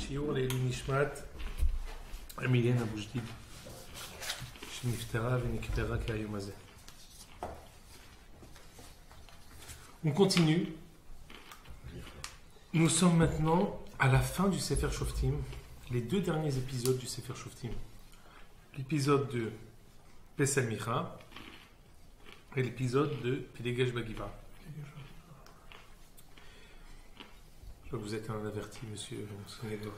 שיעור לעילוי נשמת אמיליה אבו-ג'דיד שנפטרה ונקברה כהיום הזה. On continue. Nous sommes maintenant à la fin du Sefer Shoftim, les deux derniers épisodes du Sefer Shoftim. L'épisode de Pesel Micha et l'épisode de Pilegesh Bagiva. Je vois que vous êtes un averti, monsieur Sonnedo.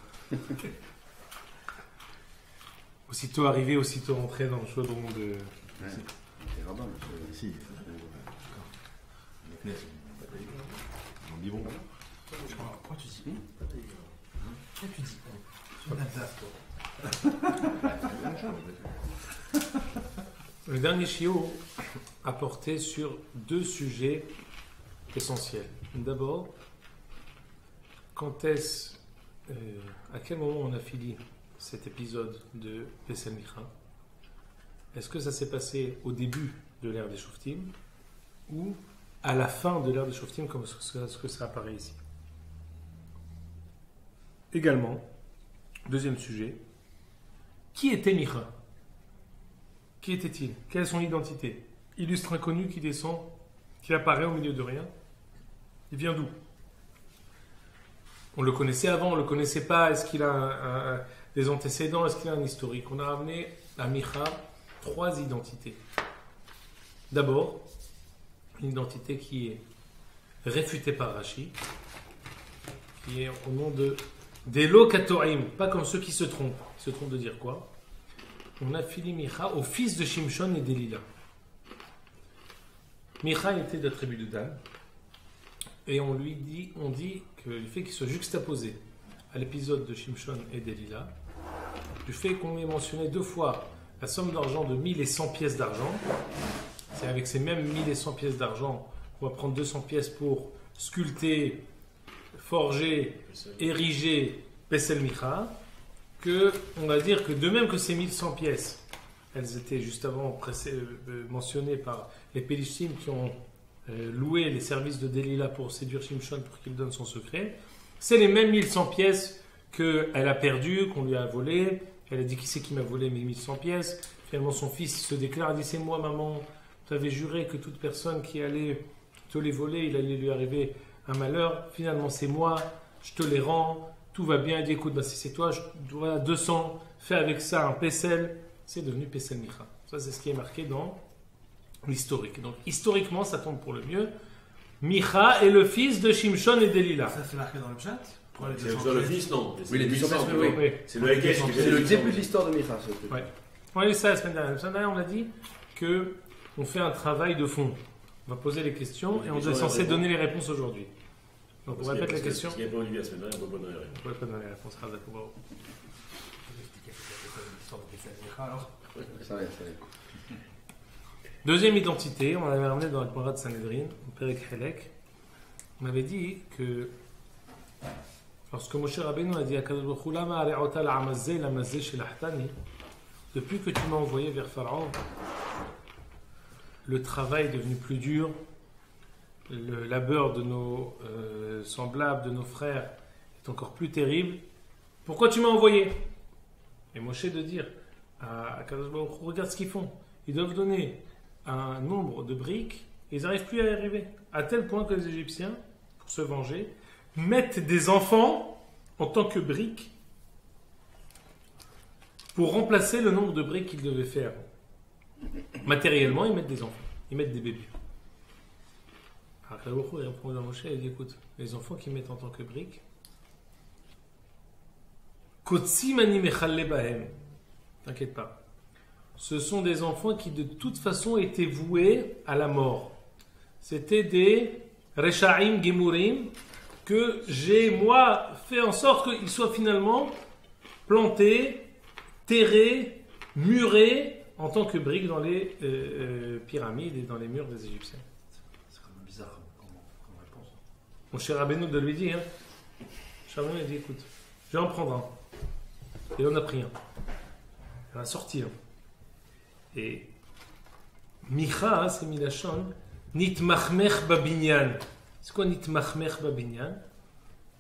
Aussitôt arrivé, aussitôt rentré dans le chaudron de... C'est rabbin, monsieur. Ici. On dit bon. Pourquoi tu dis Pourquoi tu dis tu toi. Le dernier chiot a porté sur deux sujets essentiels. D'abord, à quel moment on a fini cet épisode de Pesel Micha? Est-ce que ça s'est passé au début de l'ère des Shoftim ou à la fin de l'ère des Shoftim, comme ce que ça apparaît ici? Également, deuxième sujet, qui était Micha? Qui était-il? Quelle est son identité? Illustre inconnu qui descend, qui apparaît au milieu de rien. Il vient d'où? On le connaissait avant, on ne le connaissait pas. Est-ce qu'il a des antécédents? Est-ce qu'il a un historique? On a ramené à Micha trois identités. D'abord, une identité qui est réfutée par Rashi, qui est au nom de Delo Katoim, pas comme ceux qui se trompent. Ils se trompent de dire quoi? On a filé Micha au fils de Shimshon et d'Elila. Micha était de la tribu de Dan, et on dit que le fait qu'il soit juxtaposé à l'épisode de Shimshon et d'Elila, du fait qu'on ait mentionné deux fois la somme d'argent de 1000 et 100 pièces d'argent, c'est avec ces mêmes 1000 et 100 pièces d'argent qu'on va prendre 200 pièces pour sculpter, forger, ériger Pesel Micha, que on va dire que de même que ces 1100 pièces, elles étaient juste avant mentionnées par les Pélishtim qui ont loué les services de Delilah pour séduire Shimshon pour qu'il donne son secret, c'est les mêmes 1100 pièces qu'elle a perdues, qu'on lui a volées. Elle a dit qui c'est qui m'a volé mes 1100 pièces. Finalement son fils se déclare, dit c'est moi maman, tu avais juré que toute personne qui allait te les voler, il allait lui arriver un malheur. Finalement c'est moi, je te les rends, tout va bien. Il dit écoute, si c'est toi, je dois 200, fais avec ça un Pesel. C'est devenu Pesel Micha. Ça c'est ce qui est marqué dans l'historique. Donc historiquement ça tombe pour le mieux. Micha est le fils de Shimshon et d'Elila. Ça c'est marqué dans le chat. C'est le fils, non? Oui, les 200 pièces, Oui. C'est le Hekesh qui C'est le début de l'histoire de Micha, ce truc. Ouais. On a vu ça la semaine dernière. La semaine dernière, on a dit qu'on fait un travail de fond. On va poser les questions et on est censé donner les réponses aujourd'hui. Donc on répète les questions. Ce qui est pas Olivier la semaine dernière, on peut pas donner les réponses. On va pas donner les réponses. Ça va. Deuxième identité, on avait ramené dans le Gemara de Sanhedrin, au Perek Helek. On avait dit que lorsque Moshe Rabbeinu a dit à Kadosh Baruch Hu, Lama are'ota la'amazeh lamazeh shelachtani, depuis que tu m'as envoyé vers Pharaon, le travail est devenu plus dur, le labeur de nos semblables, de nos frères, est encore plus terrible. Pourquoi tu m'as envoyé? Et Moshe de dire à Kadosh Baruch Hu, regarde ce qu'ils font. Ils doivent donner un nombre de briques et ils n'arrivent plus à y arriver. À tel point que les Égyptiens, pour se venger, mettent des enfants en tant que briques pour remplacer le nombre de briques qu'ils devaient faire. Matériellement, ils mettent des enfants, ils mettent des bébés. Alors Kadosh Baruch Hu répond à Moshe et dit écoute, les enfants qu'ils mettent en tant que briques, Kotsi mani mechalle bahem, t'inquiète pas. Ce sont des enfants qui de toute façon étaient voués à la mort. C'était des Rechaim Gemurim que j'ai moi fait en sorte qu'ils soient finalement plantés, terrés, murés en tant que briques dans les pyramides et dans les murs des Égyptiens. C'est quand même bizarre comme réponse. Mon cher Rabbeinu de lui dire, cher Rabbeinu a dit écoute, je vais en prendre un. Et on a pris un. Il en a sorti un. Et Micha, c'est Milachon, Nitmachmech babinyan. C'est quoi Nitmachmech babinyan?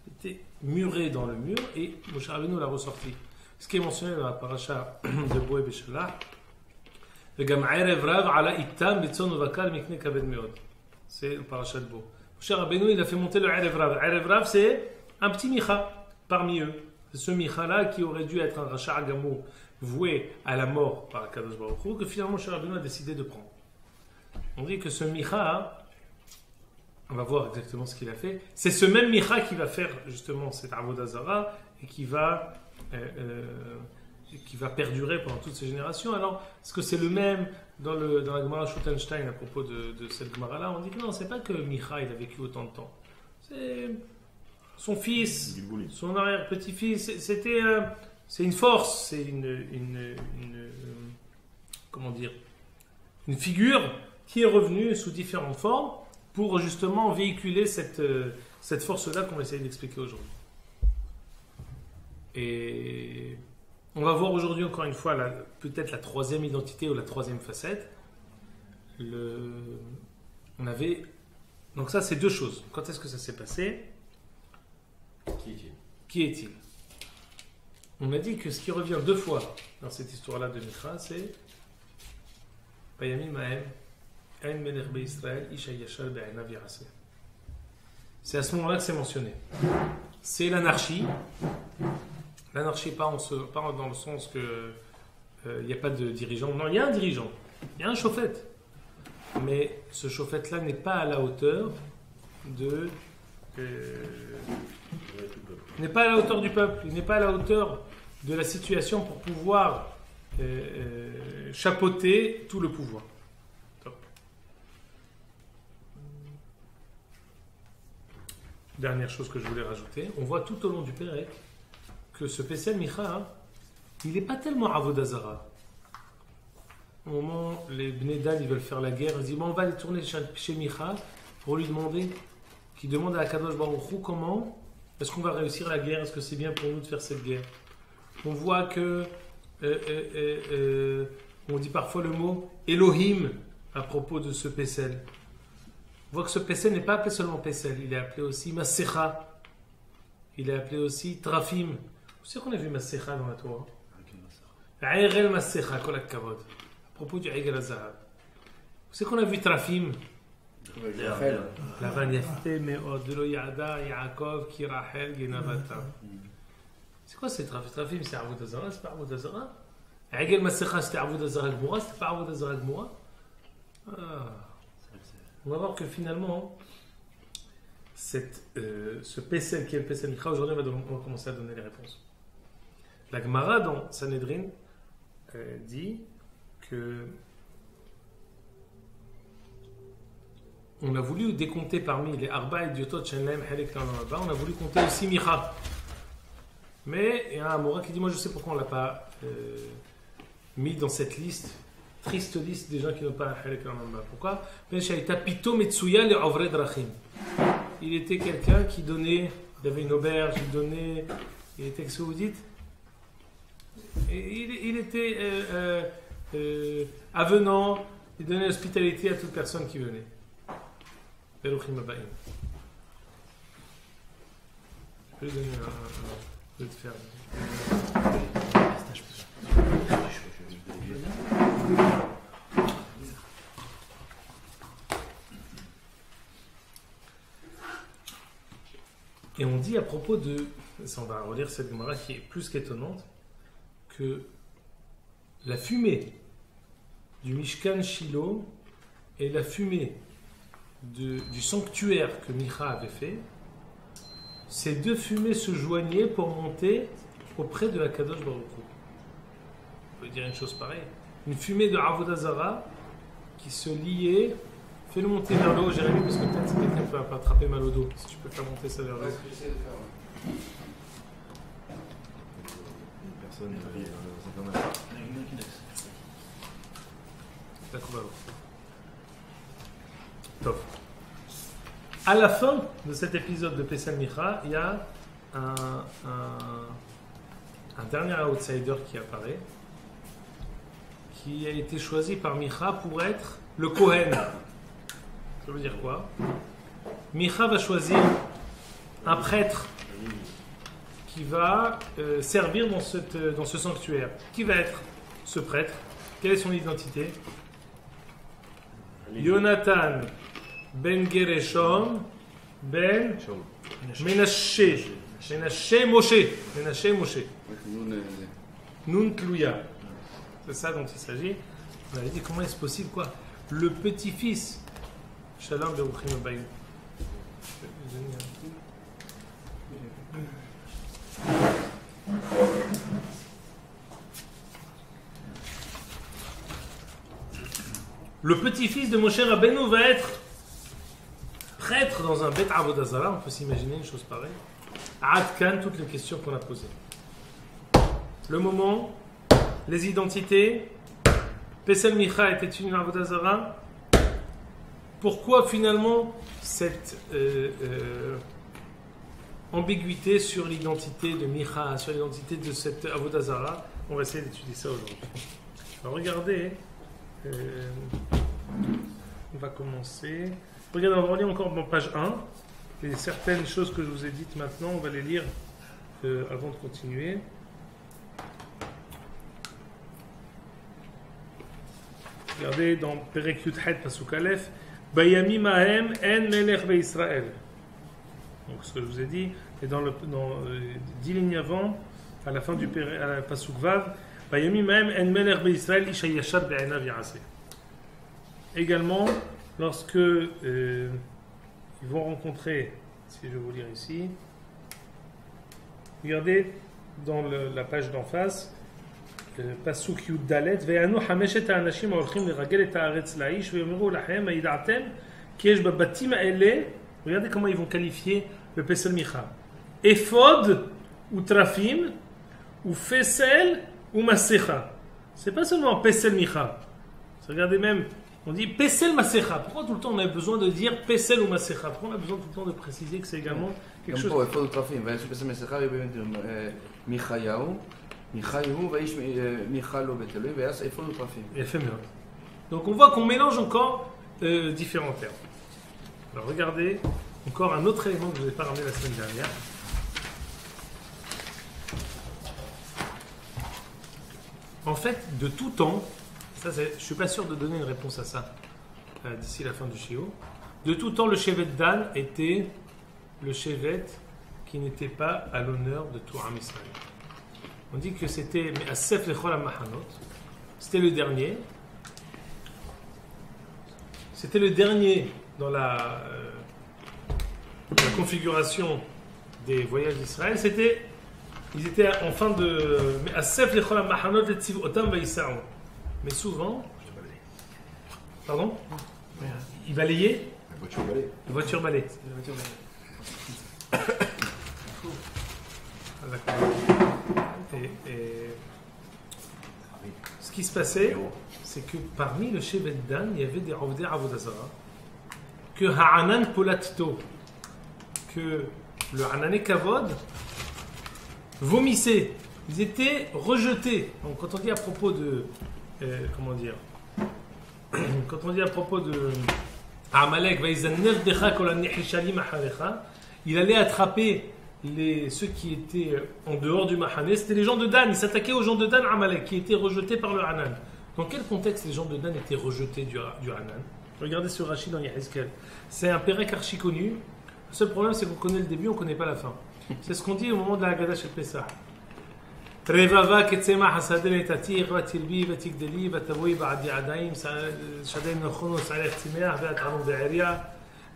C'était muré dans le mur et Moshe Rabbeinu l'a ressorti. Ce qui est mentionné dans la paracha de Boé Beshalach, c'est le paracha de Bo. Moshe Rabbeinu, il a fait monter le Erev Rav. Erev Rav, c'est un petit Micha parmi eux. C'est ce Micha-là qui aurait dû être un Racha Agamo voué à la mort par Akadosh Baruch Hu, que finalement Moshe Rabbeinu a décidé de prendre. On dit que ce Micha, on va voir exactement ce qu'il a fait, c'est ce même Micha qui va faire justement cette Avodah Zara et qui va perdurer pendant toutes ces générations. Alors, est-ce que c'est le même dans la Gemara Schuttenstein à propos de cette Gemara-là? On dit que non, c'est pas que Micha il a vécu autant de temps. C'est son fils, son arrière-petit-fils. C'est une force, c'est comment dire, une figure qui est revenue sous différentes formes pour justement véhiculer cette force-là qu'on va essayer d'expliquer aujourd'hui. Et on va voir aujourd'hui encore une fois peut-être la troisième identité ou la troisième facette. Donc ça, c'est deux choses. Quand est-ce que ça s'est passé? Qui est-il? On a dit que ce qui revient deux fois dans cette histoire-là de Micha, c'est c'est à ce moment-là que c'est mentionné. C'est l'anarchie. L'anarchie, pas dans le sens que il n'y a pas de dirigeant. Non, il y a un dirigeant. Il y a un chauffette. Mais ce chauffette-là n'est pas à la hauteur n'est pas à la hauteur du peuple. Il n'est pas à la hauteur de la situation pour pouvoir chapeauter tout le pouvoir. Top. Dernière chose que je voulais rajouter, on voit tout au long du Pérec que ce Pesel Micha, il n'est pas tellement Avodah Zara. Au moment où les Bnei Dan ils veulent faire la guerre, ils disent on va aller tourner chez Micha pour lui demander, qui demande à Akadosh Baruch Hu comment est-ce qu'on va réussir la guerre, est-ce que c'est bien pour nous de faire cette guerre. On voit que on dit parfois le mot Elohim à propos de ce Pesel. On voit que ce Pesel n'est pas appelé seulement Pesel, il est appelé aussi Masecha, il est appelé aussi Trafim. Vous savez qu'on a vu Masecha dans la Torah? Aïrel Masecha, kol hakavod. À propos du Aïgel Azahab. Vous savez qu'on a vu Trafim? La Vanyafte me'od lo yada Yaakov ki Rachel genavata. C'est quoi ces Trafim? Trafim, c'est Avodah Zara, c'est pas Avodah Zara? Aïgel Masecha, c'était Avodah Zara Gmora, c'était pas Avodah Zara Gmora? On va voir que finalement, ce Pesel qui est le Pesel Micha, aujourd'hui on va commencer à donner les réponses. La Gemara dans Sanhedrin dit que on a voulu décompter parmi les Arba et Diotot Shenlem Helek Lanaba, on a voulu compter aussi Micha. Mais il y a un Mora qui dit moi je sais pourquoi on ne l'a pas mis dans cette liste, triste liste des gens qui n'ont pas Helek Lanaba. Pourquoi? Il était quelqu'un qui donnait, il avait une auberge, il était, qu'est-ce que vous dites? Il était avenant, il donnait l'hospitalité à toute personne qui venait. Beruchim Abaim. Je vais lui donner je vais te faire. Et on dit à propos de, ça on va relire cette Gemara qui est plus qu'étonnante, que la fumée du Mishkan Shilo et la fumée du sanctuaire que Micha avait fait, ces deux fumées se joignaient pour monter auprès de Akadosh Baruch Hu. On peut dire une chose pareille. Une fumée de Avodah Zara qui se liait. Fais-le monter vers le haut, Jérémy, parce que peut-être c'est quelqu'un qui va pas attraper mal au dos. Si tu peux faire monter ça vers le haut. Personne ne vit dans un D'accord. Top. À la fin de cet épisode de Pesel Micha, il y a un dernier outsider qui apparaît, qui a été choisi par Micha pour être le Kohen. Ça veut dire quoi? Micha va choisir un prêtre qui va servir dans ce sanctuaire. Qui va être ce prêtre? Quelle est son identité? Yonatan ben Gereshom ben Menashe. Menashe Moshe. Menashe Moshe. Nun Tlouya. C'est ça dont il s'agit. On avait dit comment est-ce possible quoi? Le petit-fils. Shalom Beruchim Abayim. Le petit-fils de Moshe Rabbeinu va être prêtre dans un Bet Avodah Zarah. On peut s'imaginer une chose pareille. Adkan, toutes les questions qu'on a posées. Le moment, les identités, Pesel Micha était une Avodah Zarah. Pourquoi finalement cette ambiguïté sur l'identité de Micha, sur l'identité de cette Avodah Zarah? On va essayer d'étudier ça aujourd'hui. Alors regardez, on va commencer. Regardez, on va lire encore dans page 1. Et certaines choses que je vous ai dites maintenant, on va les lire avant de continuer. Regardez dans Perek Yudhet Pasuk Aleph, Bayamim Ahem En Melech Be'Israël. Donc ce que je vous ai dit, et dans 10 lignes avant, à la fin du Pasuk Vav, Bayamim Ahem En Melech Be'Israël Isha Yashar Be'enav Ya'aseh. Également, lorsque ils vont rencontrer, si je vais vous lire ici, regardez dans la page d'en face, Pasuk Yud Dalet, Ve'anu Hameshet Ha'anashim Ha'olchim L'Ragel Et Ha'aretz La'ish Ve'yomeru Lahem Ha'ida'atem Ki Yesh Babatim Ha'ele. Regardez comment ils vont qualifier le Pesel Micha. Ephod ou Trafim ou Fesel ou Masecha. C'est pas seulement Pesel Micha. Regardez même, on dit Pesel Masecha. Pourquoi tout le temps on a besoin de dire Pesel ou Masecha? Pourquoi on a besoin tout le temps de préciser que c'est également quelque chose? גם פה, אפוד וטרפים, ויש פסל מסכה מיכאיהו, מיכאיהו, ויש מיכה לו בית אלוהים, ויעש אפוד וטרפים. Donc on voit qu'on mélange encore différents termes. Alors regardez, encore un autre élément que je ne vous ai pas ramené la semaine dernière. En fait, de tout temps, je ne suis pas sûr de donner une réponse à ça d'ici la fin du Shiur. De tout temps, le Shevet Dan était le Shevet qui n'était pas à l'honneur de tout Am Israël. On dit que c'était Asef Lechol HaMachanot, c'était le dernier. C'était le dernier dans la configuration des voyages d'Israël. Ils étaient en fin de Asef Lechol HaMachanot Letzivotam Vaïsa'u. Mais souvent, pardon, il balayait. La voiture balai. Et ce qui se passait, c'est que parmi le Shevet Dan, il y avait des Ovdei Avodah Zarah, que Ha'anan Polatto, que le Hanané Kavod vomissait. Ils étaient rejetés. Donc quand on dit à propos de comment dire, quand on dit à propos de Amalek, il allait attraper ceux qui étaient en dehors du Mahané. C'était les gens de Dan. Il s'attaquait aux gens de Dan, Amalek, qui étaient rejetés par le Hanan. Dans quel contexte les gens de Dan étaient rejetés du Hanan? Regardez ce Rashi dans Yehezkel. C'est un Pérek archi connu. Le seul problème, c'est qu'on connaît le début, on ne connaît pas la fin. C'est ce qu'on dit au moment de la Haggadah chez Pessah. רבבה כצמח השדה לתתיך ותרבי ותגדלי ותבואי בעד יעדיים שדה נכונו שערך צמח ואת ערום בעירייה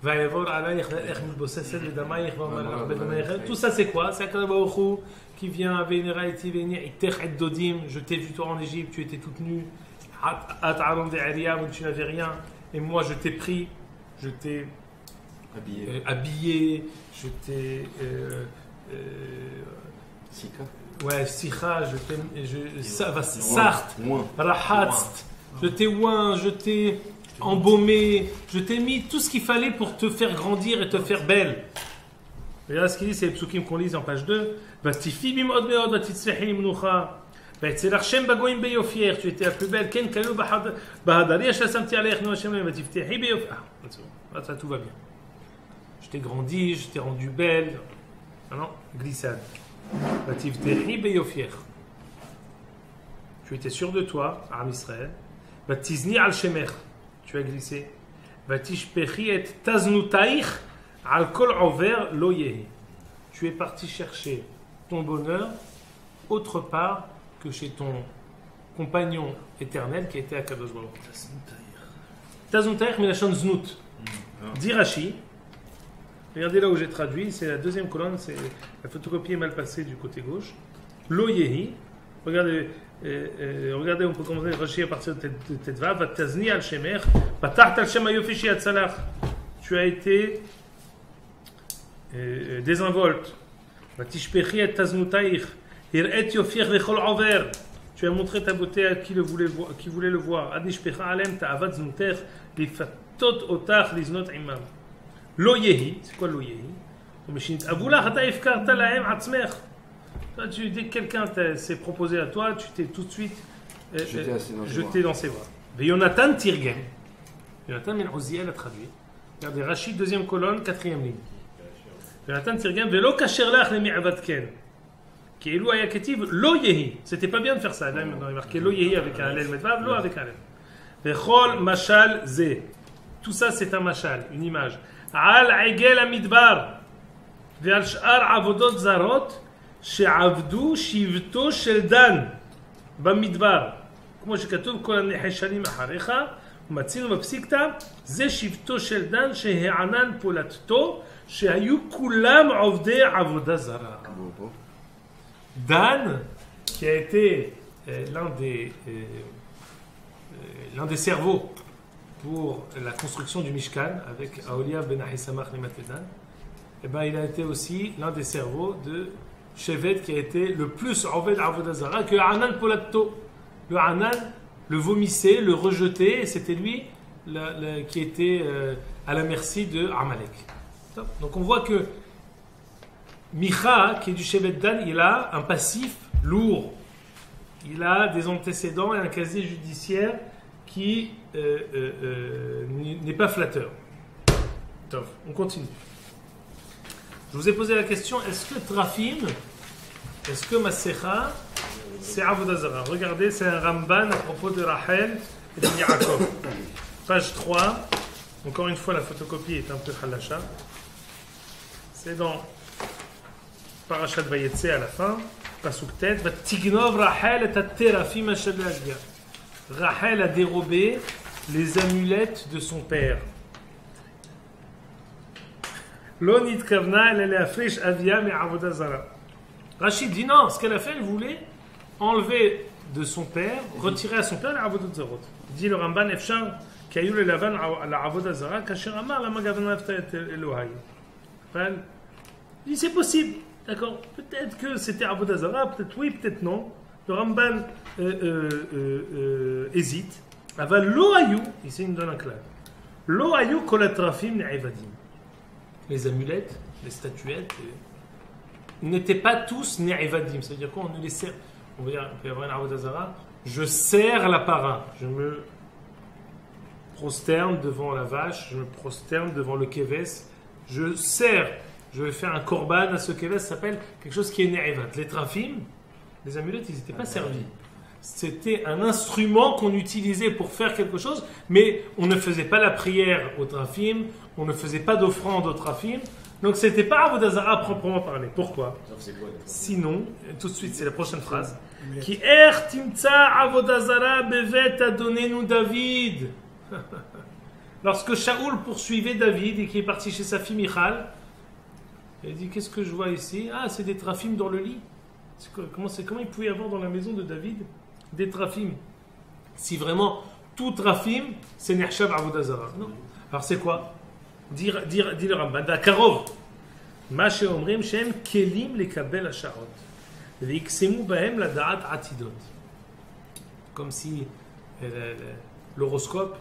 ויעבור עלייך איך מתבוססת בדמייך ואומר לך בדמייך. Tout ça c'est quoi? C'est Akadosh Baruch Hu qui vient vénéra iti véni itech et dodim. Je t'ai vu toi en Égypte, tu étais toute nue. At arom ve'aria où tu n'avais rien, et moi je t'ai pris, je t'ai habillé, je t'ai Sika. Ouais, Sikha, Sart, Rahatst, je t'ai oint, je t'ai embaumé, je t'ai mis tout ce qu'il fallait pour te faire grandir et te faire belle. Regardez ce qu'il dit, c'est les psukim qu'on lit en page 2. Vatifi bimod meod, vatitzrehi limnucha, vatzelach shem bagoim beyofier, tu étais la plus belle, ken kalu bahadari, shasamti aleich no hashem, vatiftehi beyofier. Ah, ça tout va bien. Je t'ai grandi, je t'ai rendu belle. Ah non, glissade. Vativtehi beyofiech. Tu étais sûr de toi, Am Israël. Vatizni al shemech. Tu as glissé. Vatishpechi et taznutaich al kol over lo yehi. Tu es parti chercher ton bonheur autre part que chez ton compagnon éternel qui était à Kadosh Baruch Hu. Taznutaich milachon znut. Dit Rashi. Regardez là où j'ai traduit, c'est la deuxième colonne, c'est la photocopie est mal passée du côté gauche. Lo yehi. Regardez, on peut commencer Rashi à partir de Tetvav. Vatazni al shemech, patart al shem hayofi sheyatzalach. Tu as été désinvolte. Vatishpechi et taznutaich, hiret yofiech lechol over. Tu as montré ta beauté à qui voulait le voir. Adishpecha alem ta'avat znutech, lifatot otach liznot imam. Lo yehi, c'est quoi lo yehi? Dès que quelqu'un s'est proposé à toi, tu t'es tout de suite jeté dans ses bras. Et Yonatan Tirgem. Yonatan Ben Oziel a traduit. Regardez, Rachid, deuxième colonne, quatrième ligne. Yonatan Tirgem, Velo kasher lach le mi'avatken. Qui est lo ayaketiv, lo yehi. C'était pas bien de faire ça. Là, il est marqué lo yehi avec un alel medvav, lo avec un alel. Vechol mashal ze. Tout ça, c'est un mashal, une image. Al Egel Amidbar ועל שאר עבודות זרות שעבדו שבטו של דן במדבר. כמו שכתוב כל הנחשלים אחריך ומצינו בפסיקתא זה שבטו של דן שהענן פולטתו שהיו כולם עובדי עבודה זרה. Dan, qui a été l'un des cerveaux pour la construction du Mishkan avec Aholiab ben Ahisamach le Matedan, et ben il a été aussi l'un des cerveaux de Shevet qui a été le plus Oved Avodah Zara que Hanan Polatto. Le Hanan le vomissait, le rejetait, et c'était lui qui était à la merci de Amalek. Donc on voit que Micha, qui est du Shevet Dan, il a un passif lourd. Il a des antécédents et un casier judiciaire qui n'est pas flatteur. Top. On continue. Je vous ai posé la question, est-ce que Trafim, est-ce que Masecha, c'est Avodah Zara? Regardez, c'est un Ramban à propos de Rachel et de Yaakov. Page 3. Encore une fois, la photocopie est un peu halasha. C'est dans Parashat Vayetze à la fin. Pasuk Tet. Tignov Rachel et Terafim Hashel Agya. Rachel a dérobé les amulettes de son père. L'onit kavna, elle est afrish avia mais avodah zara. Rachid dit non, ce qu'elle a fait, elle voulait enlever de son père, retirer à son père la avodah zarot. Dit le Ramban Efshar, qui a eu le lavan la avodah zara, kasher amar la magavna aftet Elohai. Il dit c'est possible, d'accord. Peut-être que c'était avodah zara, peut-être oui, peut-être non. Le Ramban hésite. Aval lo ayu, ici il nous donne un clair. Lo ayu kol atrafim ne'evadim. Les amulettes, les statuettes, n'étaient pas tous ne'evadim. C'est-à-dire quoi? On ne les sert. On va dire, il peut y avoir une avodah zara. Je sers la para. Je me prosterne devant la vache. Je me prosterne devant le keves. Je sers. Je vais faire un korban à ce keves. Ça s'appelle quelque chose qui est ne'evad. Les trafim, les amulettes, ils n'étaient pas servis. C'était un instrument qu'on utilisait pour faire quelque chose, mais on ne faisait pas la prière au trafim, on ne faisait pas d'offrande au trafim, donc c'était pas Avodah Zara proprement parlé. Pourquoi? Sinon, tout de suite, c'est la prochaine phrase. Ki er timtsa Avodah Zara bevet adonenu David. Lorsque Shaoul poursuivait David et qui est parti chez sa fille Michal, il dit qu'est-ce que je vois ici? Ah, c'est des trafim dans le lit. Comment il pouvait y avoir dans la maison de David des trafim? Si vraiment tout trafim c'est Nechshav Avodah Zara. Non. Alors c'est quoi? Dit le Ramban Karov Ma sheomrim shem kelim lekabel hasharot veiksemu bahem ladaat atidot. Comme si l'horoscope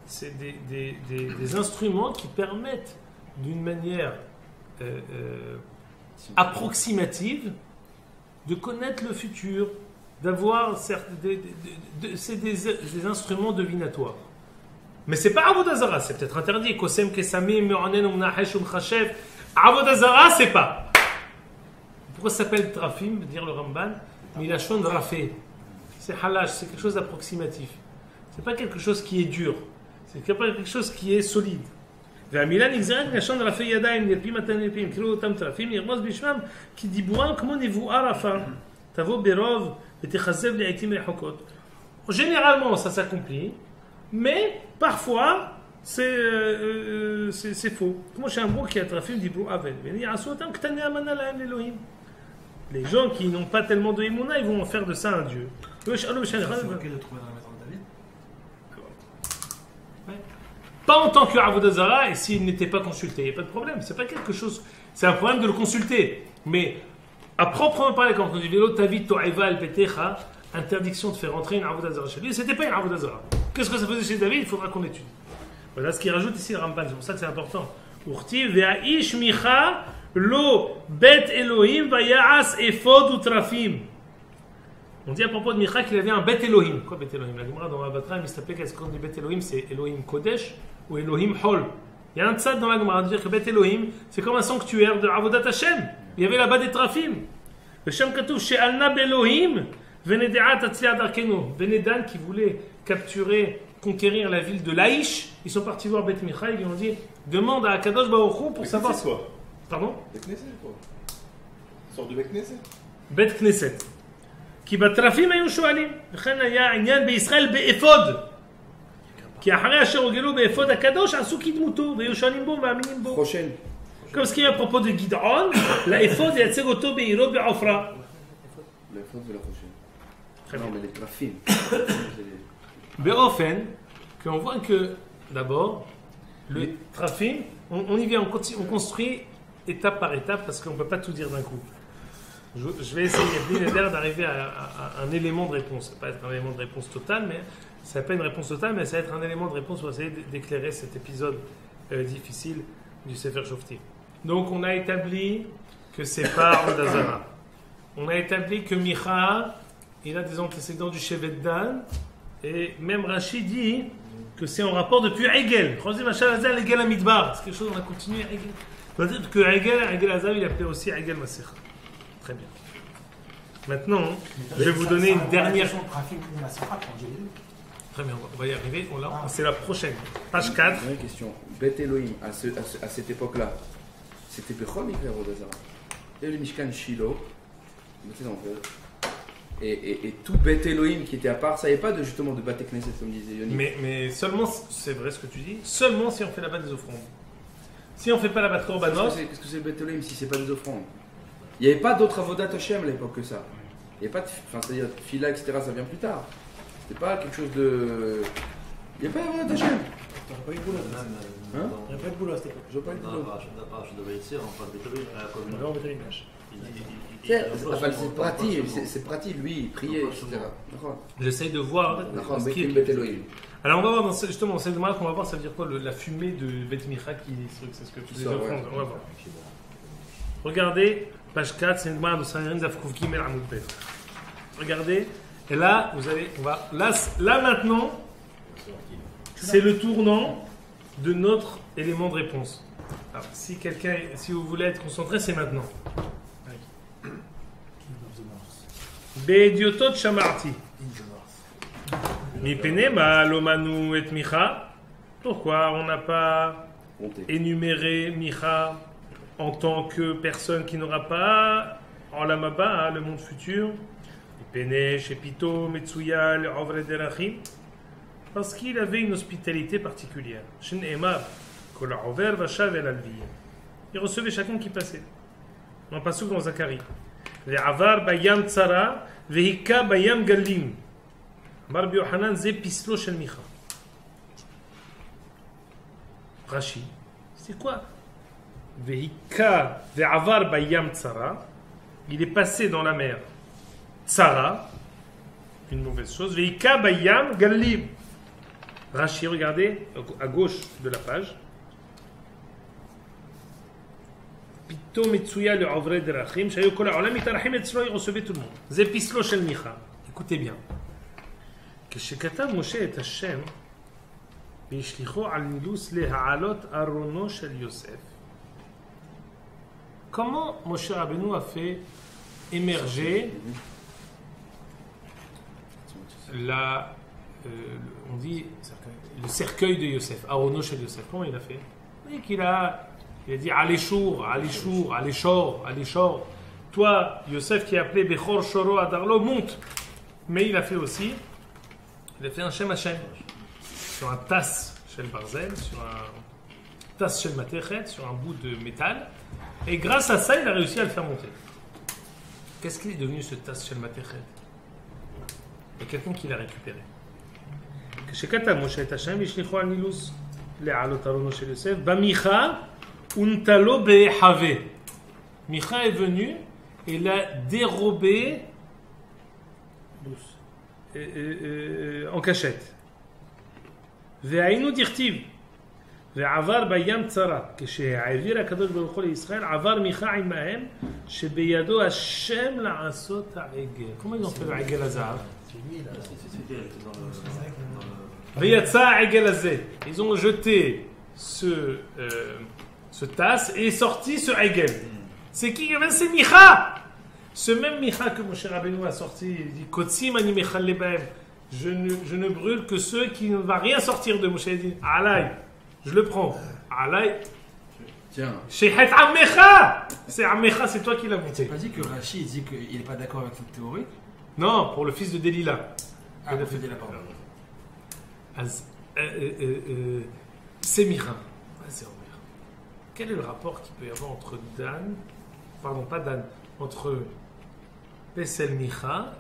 c'est des instruments qui permettent d'une manière approximative de connaître le futur, d'avoir c'est des instruments divinatoires. Mais c'est pas Avodah Zara, c'est peut-être interdit. Kosem kesamim me'onen umnahesh umchashev Avodah Zara, c'est pas. Pourquoi ça s'appelle Trafim, veut dire le Ramban, mais il a choisi de rafé. C'est halash, c'est quelque chose d'approximatif. C'est pas quelque chose qui est dur. C'est pas quelque chose qui est solide. והמילה נגזרת מלשון רפי ידיים, נרפים אתם נרפים, קראו אותם טרפים, ירמוז בשמם, כי דיבורם כמו נבואה רפה, תבוא ברוב ותכזב לעתים רחוקות. Généralement, ça s'accomplit, mais parfois, c'est faux. כמו שאמרו כי הטרפים דיברו אבל, ויעשו אותם קטני המנה להם לאלוהים. Les gens qui n'ont pas tellement de émouna, ils vont en faire de ça un dieu. C'est ok de le trouver dans la maison de David. Pas en tant que Avodah Zara, et s'il n'était pas consulté, il n'y a pas de problème. C'est pas quelque chose. C'est un problème de le consulter. Mais à proprement parler, quand on dit Vélo, Tavit, To'eva, El Petecha, interdiction de faire entrer une Avodah Zara chez lui, c'était pas une Avodah Zara. Qu'est-ce que ça faisait chez David? Il faudra qu'on étudie. Voilà ce qu'il rajoute ici le Ramban. C'est pour ça que c'est important. Urti, Ve'aish Micha, Lo, Bet Elohim, Vaya'as, Ephod, Utrafim. On dit à propos de Micha qu'il avait un Bet Elohim. Quoi Bet Elohim? La Gemara dans Avatra, il s'appelait qu'est-ce qu'on dit Bet Elohim? C'est Elohim Kodesh ou Elohim Hol. Il y a un tzad dans la Gemara de dire que Bet Elohim, c'est comme un sanctuaire de Avodat Hashem. Il y avait là-bas des Trafim. Le Shem Katouf, She'alna Belohim, Venedeat Atzliat Arkeno. Venedan qui voulait capturer, conquérir la ville de Laïch. Ils sont partis voir Bet Micha, ils lui ont dit demande à Akadosh Baruch Hu pour savoir. Knesset, quoi. Pardon? Bet Knesset, quoi. Une sorte de Bet Knesset. Bet Knesset. כי בטרפים היו שואלים, לכן היה עניין בישראל באפוד. כי אחרי אשר הורגלו באפוד הקדוש, עשו כדמותו, והיו שואלים בו ומאמינים בו. Prochaine. comme ce qui est à propos de Gid'on, l'Ephod ייצג אותו בעירו בעופרה. L'Ephod de la prochaine. Très Non, bien. mais les trafim. Be'ofen, qu'on voit que, d'abord, le trafim, on y vient, on construit étape par étape, parce qu'on ne peut pas tout dire d'un coup. Je vais essayer d'arriver à un élément de réponse. Ça ne va pas être un élément de réponse total, mais ça va pas une réponse totale, mais ça va être un élément de réponse pour essayer d'éclairer cet épisode difficile du Sefer Shoftim. Donc on a établi que c'est pas Avodah Zara. On a établi que Micha, il a des antécédents du Shevet Dan, et même Rashi dit que c'est en rapport depuis Egel. C'est quelque chose, on a continué à Egel. Peut-être que Egel Azav, il appelait aussi Egel Masecha. Très bien. Maintenant, je vais vous donner une dernière. Très bien, on va y arriver. C'est la prochaine. Page 4. Une question. Bet Elohim, à cette époque-là, c'était Bechol Mikra Avodah Zara. Et le Mishkan Shiloh, et tout Bet Elohim qui était à part, ça n'y avait pas justement de Bate Knesset comme disait Yoni. Mais seulement, c'est vrai ce que tu dis, seulement si on fait là-bas des offrandes. Si on ne fait pas là-bas de Korbanos. Qu'est-ce que c'est Bet Elohim si c'est pas des offrandes? Il n'y avait pas d'autres Avodat Hashem à l'époque que ça. Il n'y avait pas de. Enfin, c'est-à-dire, Fila, etc., ça vient plus tard. C'était pas quelque chose de. Il n'y a pas d'Avodat Hashem. T'aurais pas eu de boulot. Hein? Il n'y a pas de boulot à cette époque. Je vois pas du tout. C'est pratique, lui, il priait, etc. J'essaye de voir. ce qui est- Alors on va voir dans justement dans cette démarche qu'on va voir, ça veut dire quoi la fumée de Bet Micha qui c'est ce que tu dis. Ça, ouais. On va voir. Regardez, page 4, c'est une demande de Sanhedrin Zafkouf Gimel Amoud Bet. Regardez, et là, là maintenant, c'est le tournant de notre élément de réponse. Alors, si vous voulez être concentré, c'est maintenant. Be'ediotot shamarti. Mipene ma lomanu et Micha. Pourquoi on n'a pas énuméré Micha en tant que personne qui n'aura pas en l'amaba, le monde futur? Mipene shepito metsuya le'ovre derachim. Parce qu'il avait une hospitalité particulière. Shen'emar kol ha'over vashav el alviya. Il recevait chacun qui passait. On passe dans Zacharie. Ve'avar bayam tsara ve'hika bayam galim. Rabbi Yohanan ze pislo shel Micha. Rashi, c'est quoi? Ve'hika ve'avar bayam tsara. Il est passé dans la mer. Tsara, une mauvaise chose. Ve'hika bayam galim. Rashi, regardez, à gauche de la page. Pito mitsuya le avre derachim, shayu kol ha'olam mitarachim etzlo, il recevait tout le monde. Ze pislo shel Micha. Écoutez bien. כשכתב משה את השם והשליחו על נילוס להעלות ארונו של יוסף comment Moshe Rabbeinu a fait émerger on dit le cercueil de Yosef, Arono chez Yosef. Comment il a fait? Il a dit Aléchour, Aléchour, Aléchor, Aléchor. Toi, Yosef qui est appelé Bechor Shoro Adarlo, monte. Mais il a fait aussi, il a fait un Shem Hashem sur un tasse chez le Barzel, sur un tasse chez le Matechet, sur un bout de métal. Et grâce à ça, il a réussi à le faire monter. Qu'est-ce qu'il est devenu ce tasse chez le Matechet? Il y a quelqu'un qui l'a récupéré. כשכתב משה את השם, השליחו על נילוס לעלות ארונו של יוסף, במיכה ונטלו בהיחווה. Micha est venu et l'a dérobé en cachette. והיינו דכתיב, ועבר בים צרה, כשהעביר הקדוש ברוך הוא לישראל, עבר מיכה עמהם, שבידו השם לעשות העגל. Comment ils ont fait העגל הזהב? ויצא העגל הזה. Ils ont jeté ce tasse et est sorti ce העגל. C'est qui? C'est Micha. Ce même Micha que Moshe Rabbeinu a sorti, il dit Kotsim ani mechal lebahem. Je ne brûle que ceux qui ne va rien sortir de Moshe. Il dit Alay, je le prends. Alay. Tiens. Shehet Ammecha. C'est Ammecha, c'est toi qui l'as monté. Tu n'as pas dit que Rashi dit qu'il n'est pas d'accord avec cette théorie? Non, pour le fils de Delilah. Ah, il a fait de la parole. C'est Micha. C'est Omer. Quel est le rapport qu'il peut y avoir entre Dan, pardon, pas Dan, entre Pesel Micha,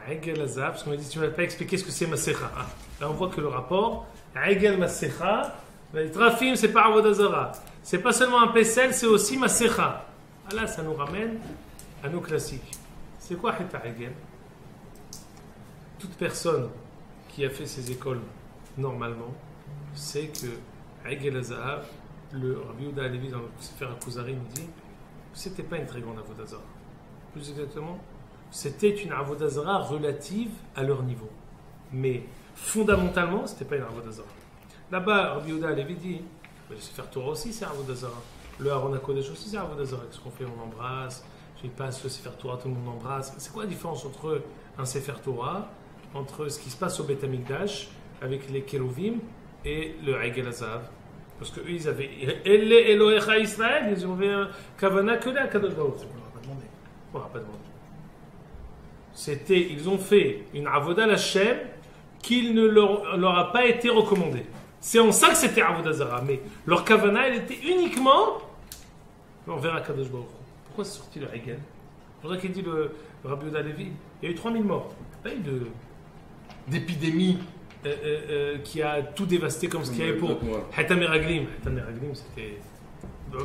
Egel Azab, parce qu'on a dit tu ne vas pas expliquer ce que c'est Masecha. Ah, là on voit que le rapport, Egel Masecha, les Trafim c'est pas Avodazara. C'est pas seulement un Pesel, c'est aussi Masecha. Ah là ça nous ramène à nos classiques. C'est quoi Heta Egel? Toute personne qui a fait ses écoles normalement sait que Egel Azab, le Rabbi Yehuda Halevi dans le Sefer HaKuzari nous dit que c'était pas une très grande Avodazara. Plus exactement, c'était une Avodazara relative à leur niveau. Mais fondamentalement, c'était pas une Avodazara. Là-bas, Rabbi Yehuda Halevi dit le Sefer Torah aussi c'est Avodazara. Le Aaron HaKodesh aussi c'est Avodazara. Qu'est-ce qu'on fait? On embrasse. Il passe le Sefer Torah, tout le monde embrasse. C'est quoi la différence entre un Sefer Torah, entre ce qui se passe au Beth Amikdash avec les Kérovim et le Egel Azav? Parce qu'eux, ils avaient Elle Elohecha Israël, ils avaient un Kavana que là, Kadosh Baruch. On leur a pas demandé. On leur a pas demandé. Ils ont fait une Avodah Hashem qui ne leur a pas été recommandée. C'est en ça que c'était Avodah Zara. Mais leur Kavana, elle était uniquement envers Kadosh Baruch. Pourquoi c'est sorti le Egel? C'est pour ça qu'il dit le Rabbi Yehuda Halevi, il y a eu 3000 morts. Il n'y a pas eu d'épidémie qui a tout dévasté comme ce qu'il y avait pour Heta Meraglim. Heta Meraglim, c'était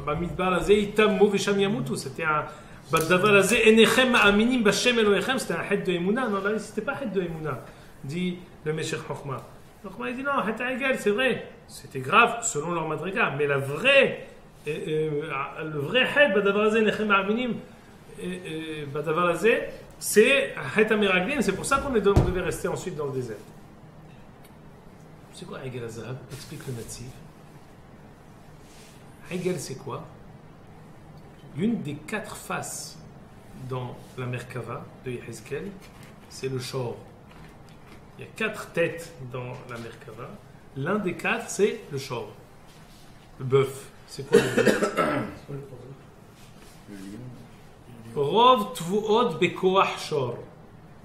Bamidbar Azeh Itam Mo Vesham Yamutu. C'était un Badavar Azeh Enechem Aminim Bashem Elohechem. C'était un Het de Emouna. Non, là, c'était pas Het de Emouna, dit le Meshech Chochma. Chochma, il dit non, Heta Egel, c'est vrai. C'était grave selon leur madriga. Mais le vrai Het, Badavar Azeh Enechem Aminim Badavar Azeh, c'est Heta Meraglim. C'est pour ça qu'on devait rester ensuite dans le désert. C'est quoi Egel Azab? Explique le Natsif. Egel, c'est quoi? L'une des 4 faces dans la Merkava de Yehezkel, c'est le Shor. Il y a 4 têtes dans la Merkava. L'un des 4, c'est le Shor. Le bœuf. C'est quoi le bœuf? Rov Tvuot Bekoach Shor.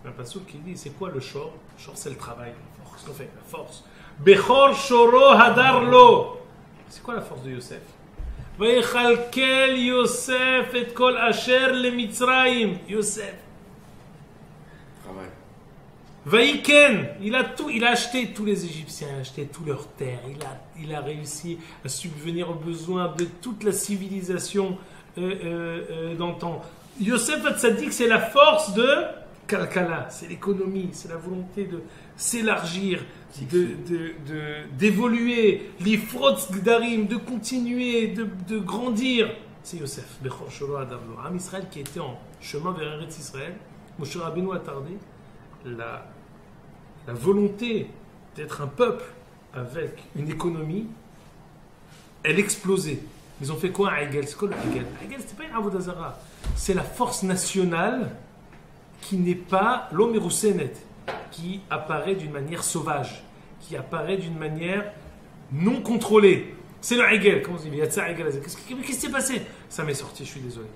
Un passage qui dit c'est quoi le Shor? Le Shor, c'est le travail. Qu'est-ce qu'on fait? La force. Bechor Shoro Hadarlo. C'est quoi la force de Yosef? Vayechalkel Yosef et kol asher le Mitzrayim. Yosef. Travail. Vayiken. Il a acheté tous les Égyptiens, il a acheté toutes leurs terres. Il a réussi à subvenir aux besoins de toute la civilisation dans le temps. Yosef Hatzadik, c'est la force de Kalkala, c'est l'économie, c'est la volonté de s'élargir, d'évoluer, l'ifrotz gdarim, de continuer, de grandir. C'est Yosef, Bechor Sholo Adavlo. Am Israël qui était en chemin vers Eretz Israël, Moshe Rabbeinu a tardé, la volonté d'être un peuple avec une économie, elle explosait. Ils ont fait quoi à Hegel? C'est quoi le Hegel? Hegel, c'était pas une Avodah Zarah. C'est la force nationale qui n'est pas l'homme Roussenet, qui apparaît d'une manière sauvage, qui apparaît d'une manière non contrôlée. C'est le Hegel. Comment on dit? Qu'est-ce qui s'est passé? Ça m'est sorti, je suis désolé.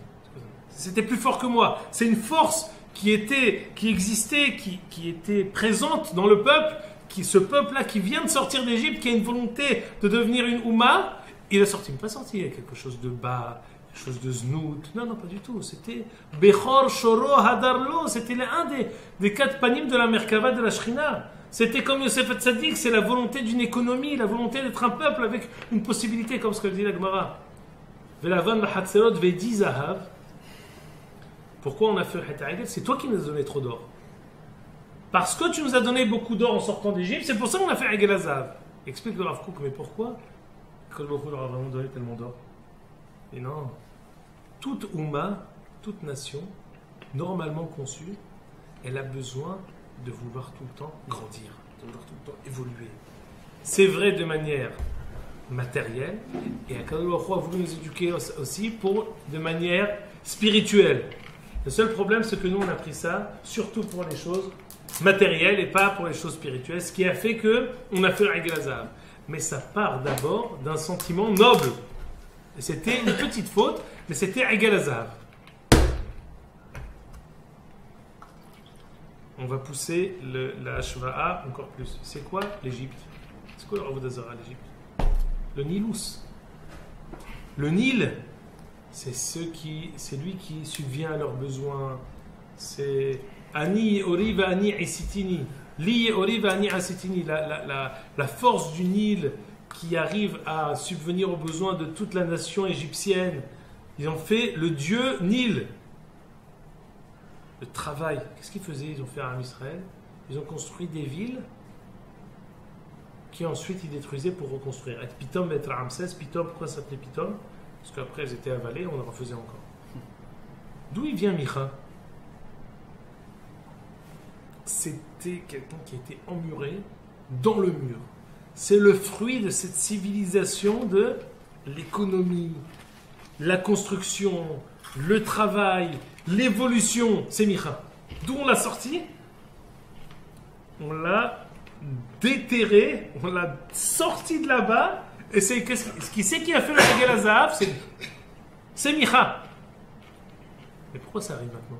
C'était plus fort que moi. C'est une force qui existait, qui était présente dans le peuple, ce peuple-là qui vient de sortir d'Égypte, qui a une volonté de devenir une Oumma. Il a sorti, mais pas sorti, il y a quelque chose de bas, quelque chose de znout. Non, pas du tout. C'était Bechor, Shoro, Hadarlo. C'était un des 4 panim de la Merkava de la Shrina. C'était comme Yosef Hatzadik, c'est la volonté d'une économie, la volonté d'être un peuple avec une possibilité, comme ce que dit la Gemara. Velavan Mahatzerot Vedi Zahav. Pourquoi on a fait le Heta Hegel? C'est toi qui nous as donné trop d'or. Parce que tu nous as donné beaucoup d'or en sortant d'Égypte, c'est pour ça qu'on a fait Hegel Azav. Explique le Rav Kook, mais pourquoi Kol Baruch Hu leur a vraiment donné tellement d'or? Et non. Toute Oumma, toute nation, normalement conçue, elle a besoin de vouloir tout le temps grandir, de vouloir tout le temps évoluer. C'est vrai de manière matérielle, et Akadosh Baruch Hu a voulu nous éduquer aussi de manière spirituelle. Le seul problème, c'est que nous, on a pris ça, surtout pour les choses matérielles et pas pour les choses spirituelles, ce qui a fait qu'on a fait le Hegel Azav. Mais ça part d'abord d'un sentiment noble. Et c'était une petite faute, mais c'était Hegel Azav. On va pousser la Hashva'a encore plus. C'est quoi l'Égypte? C'est quoi le Avodah Zarah l'Égypte? Le Nilus. Le Nil, c'est lui qui subvient à leurs besoins. C'est Ani Ori va Ani Isitini. Li Ori va Ani Isitini. La force du Nil qui arrive à subvenir aux besoins de toute la nation égyptienne. Ils ont fait le dieu Nil. Le travail. Qu'est-ce qu'ils faisaient? Ils ont fait à Israël. Ils ont construit des villes qui ensuite ils détruisaient pour reconstruire. Et Pitom et Ramsès. Pitom, pourquoi ça s'appelait Pitom? Parce qu'après elles étaient avalées, on en refaisait encore. D'où il vient Micha? C'était quelqu'un qui était emmuré dans le mur. C'est le fruit de cette civilisation de l'économie, la construction, le travail, l'évolution. C'est Micha. D'où on l'a sorti? On l'a déterré, on l'a sorti de là-bas. Et ce qui c'est qui a fait le Hegel Azav? C'est Micha. Mais pourquoi ça arrive maintenant?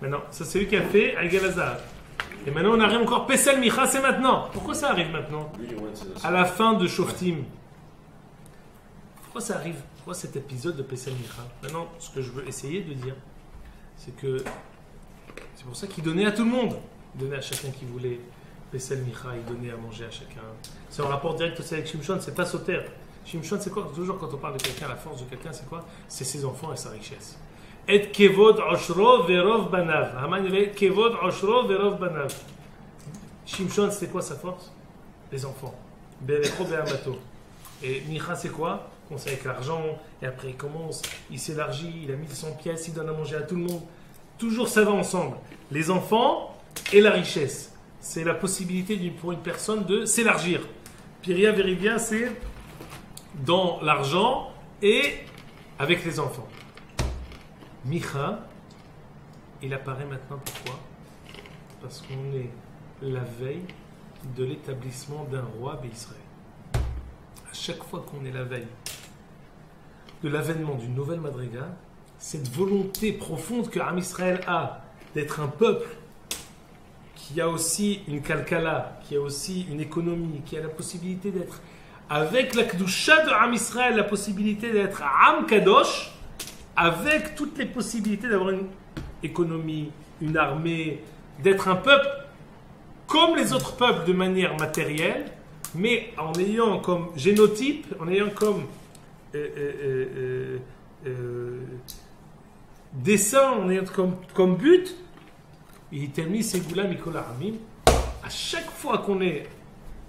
Maintenant, ça c'est lui qui a fait Hegel Azav. Et maintenant on arrive encore Pesel Micha, c'est maintenant. Pourquoi ça arrive maintenant? À la fin de Shoftim. Pourquoi ça arrive? Pourquoi cet épisode de Pesel Micha? Maintenant, ce que je veux essayer de dire, c'est que c'est pour ça qu'il donnait à tout le monde. Il donnait à chacun qui voulait. Pesel Micha, il donnait à manger à chacun. C'est un rapport direct aussi avec Shimshon, c'est pas Soter. Shimshon, c'est quoi? Toujours quand on parle de quelqu'un, la force de quelqu'un, c'est quoi? C'est ses enfants et sa richesse. Et kevod oshro verov banav. Haman il avait kevod oshro verov banav. Shimshon, c'était quoi sa force? Les enfants. Berecho be'amato. Et Micha, c'est quoi? On sait avec l'argent, et après il commence, il s'élargit, il a 1100 pièces, il donne à manger à tout le monde. Toujours ça va ensemble. Les enfants et la richesse. C'est la possibilité pour une personne de s'élargir. Piria Verivia, c'est dans l'argent et avec les enfants. Micha, il apparaît maintenant pourquoi? Parce qu'on est la veille de l'établissement d'un roi d'Israël. À chaque fois qu'on est la veille de l'avènement d'une nouvelle Madriga, cette volonté profonde que Am Israël a d'être un peuple qui a aussi une kalkala, qui a aussi une économie, qui a la possibilité d'être, avec la Kedusha de Am Israël, la possibilité d'être Am Kadosh, avec toutes les possibilités d'avoir une économie, une armée, d'être un peuple comme les autres peuples de manière matérielle, mais en ayant comme génotype, en ayant comme dessin, en ayant comme but, il termine ses goulas Mikola Hamim. À chaque fois qu'on est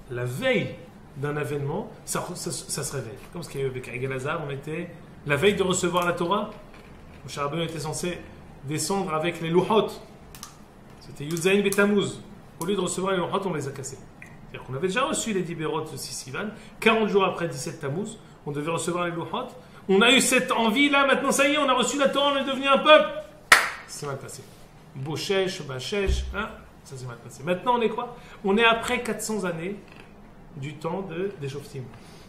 la veille d'un événement, ça se réveille. Comme ce qu'il y a eu avec Hegel Azav, on était la veille de recevoir la Torah. Moshe Rabbeinu était censé descendre avec les Luhot. C'était Yudzaïn Betamuz. Au lieu de recevoir les Luhot, on les a cassés. C'est-à-dire qu'on avait déjà reçu les 10 Bérot de Sissivan. 40 jours après 17 Tammuz, on devait recevoir les louchot. On a eu cette envie là, maintenant ça y est, on a reçu la Torah, on est devenu un peuple. C'est mal passé. Bochesh, Bachesh, hein, ça s'est mal passé. Maintenant on est quoi? On est après 400 années du temps des Shoftim.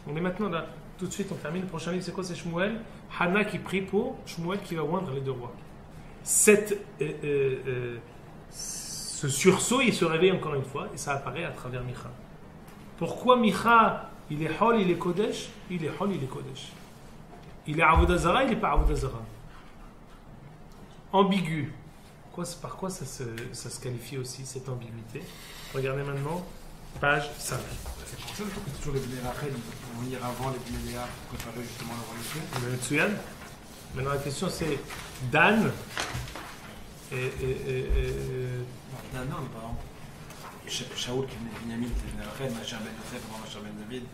On est maintenant là, tout de suite on termine. Le prochain livre c'est quoi? C'est Shmuel. Hana qui prie pour Shmuel qui va oindre les deux rois. Ce sursaut il se réveille encore une fois et ça apparaît à travers Micha. Pourquoi Micha il est Hol, il est Kodesh? Il est Hol, il est Kodesh. Il est Avodah Zara, il n'est pas Avodah Zara. Ambigu. Par quoi ça se qualifie aussi, cette ambiguïté? Regardez maintenant, page 5. C'est pour ça que toujours les Bnei Rachel vont venir avant les Bnei Léa pour préparer justement le royauté. Le Tsuyan. Maintenant la question c'est Dan et Non, mais par exemple, Shaoul qui venait de Binyamin, qui venait de Rachel, Macher Ben Yosef avant Macher Ben David.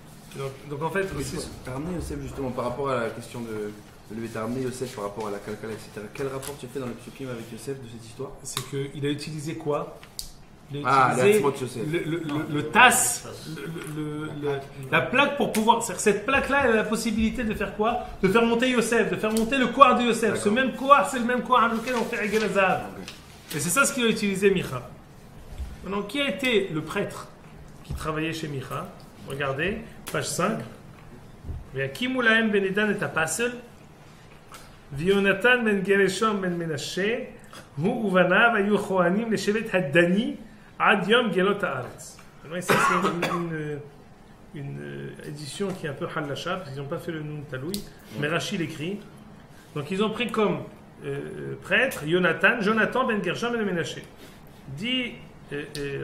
donc en fait, Tu as ramené Yosef justement par rapport à la question de lui, tu as ramené Yosef par rapport à la Kalkala, etc. Quel rapport tu fais dans le Psukim avec Yosef de cette histoire? c'est qu'il a utilisé quoi? Il a Ah, utilisé l'Atzmot Yosef. le tasse, la plaque pour pouvoir. Cette plaque-là, elle a la possibilité de faire quoi? De faire monter Yosef, de faire monter le couard de Yosef. D'accord. Ce même couard, c'est le même couard dans lequel on fait Egel Hazav. Ok. Et c'est ça ce qu'il a utilisé Micha. Maintenant, qui a été le prêtre qui travaillait chez Micha? Regardez, page 5. Yakimu lahem ben Edan et Apasel, Vionatan ben Gereshom ben Menashe, hu uvanav ayu chohanim leshevet haddani ad yom gelot haaretz. Alors ici, c'est une édition qui est un peu hallasha, parce qu'ils n'ont pas fait le Nun Taloui, mais Rachid l'écrit. Donc ils ont pris comme prêtre Jonathan ben Gershom ben Menashe. Dit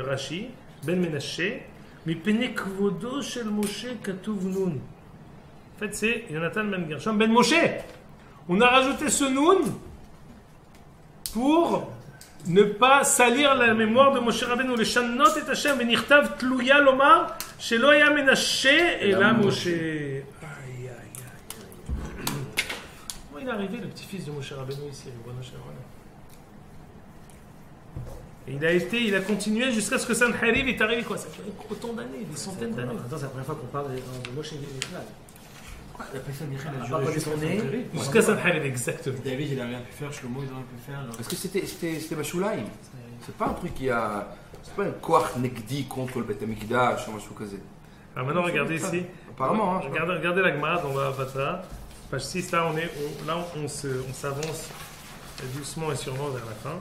Rashi ben Menashe, mipene kvodo shel Moshe katuv nun. En fait, c'est Jonathan ben Gershom ben Moshe. On a rajouté ce nun pour ne pas salir la mémoire de Moshe Rabbeinu. Le Shannot et Hashem ben Nirtav tluya lomar shelo haya Menashe et la Moshe. Aïe, aïe, aïe. Comment il est arrivé, le petit-fils de Moshe Rabbeinu ici, Ribono Shel Olam? Et il a continué jusqu'à ce que Sanherib est arrivé, quoi. Ça fait autant d'années, des centaines d'années. Attends, c'est la première fois qu'on parle de Moshe et Michal. Quoi? La personne Michal a part juré quand juste ils sont son nés. intérêt. Jusqu'à Sanherib, exactement. David, il a rien pu faire, Shlomo, il a rien pu faire. Parce que c'était Bashulaim. C'est pas un truc qui a. C'est pas un koach negdi contre le Beth Amikdash ou un chose. Alors maintenant, regardez ici. Apparemment, hein. Regardez la Gemara dans la Batra. Page 6, là, on s'avance doucement et sûrement vers la fin.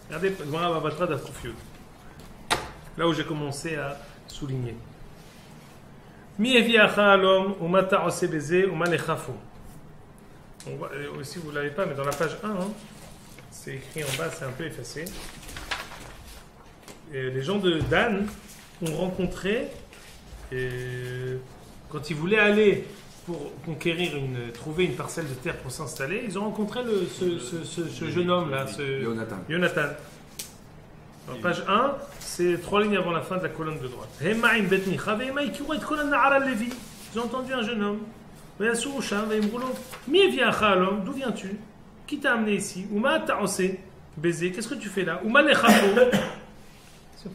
Regardez la Gemara Batra d'Afkoufioud. Là où j'ai commencé à souligner. Mi eviacha alom, uma ta'ose beze, uma lechafo. Si vous ne l'avez pas, mais dans la page 1, hein, c'est écrit en bas, c'est un peu effacé. Et les gens de Dan ont rencontré, quand ils voulaient aller pour conquérir, trouver une parcelle de terre pour s'installer, ils ont rencontré ce jeune homme-là, Jonathan. Dans page 1, c'est 3 lignes avant la fin de la colonne de droite. Ils ont entendu un jeune homme. D'où viens-tu? Qui t'a amené ici? Baiser, qu'est-ce que tu fais là?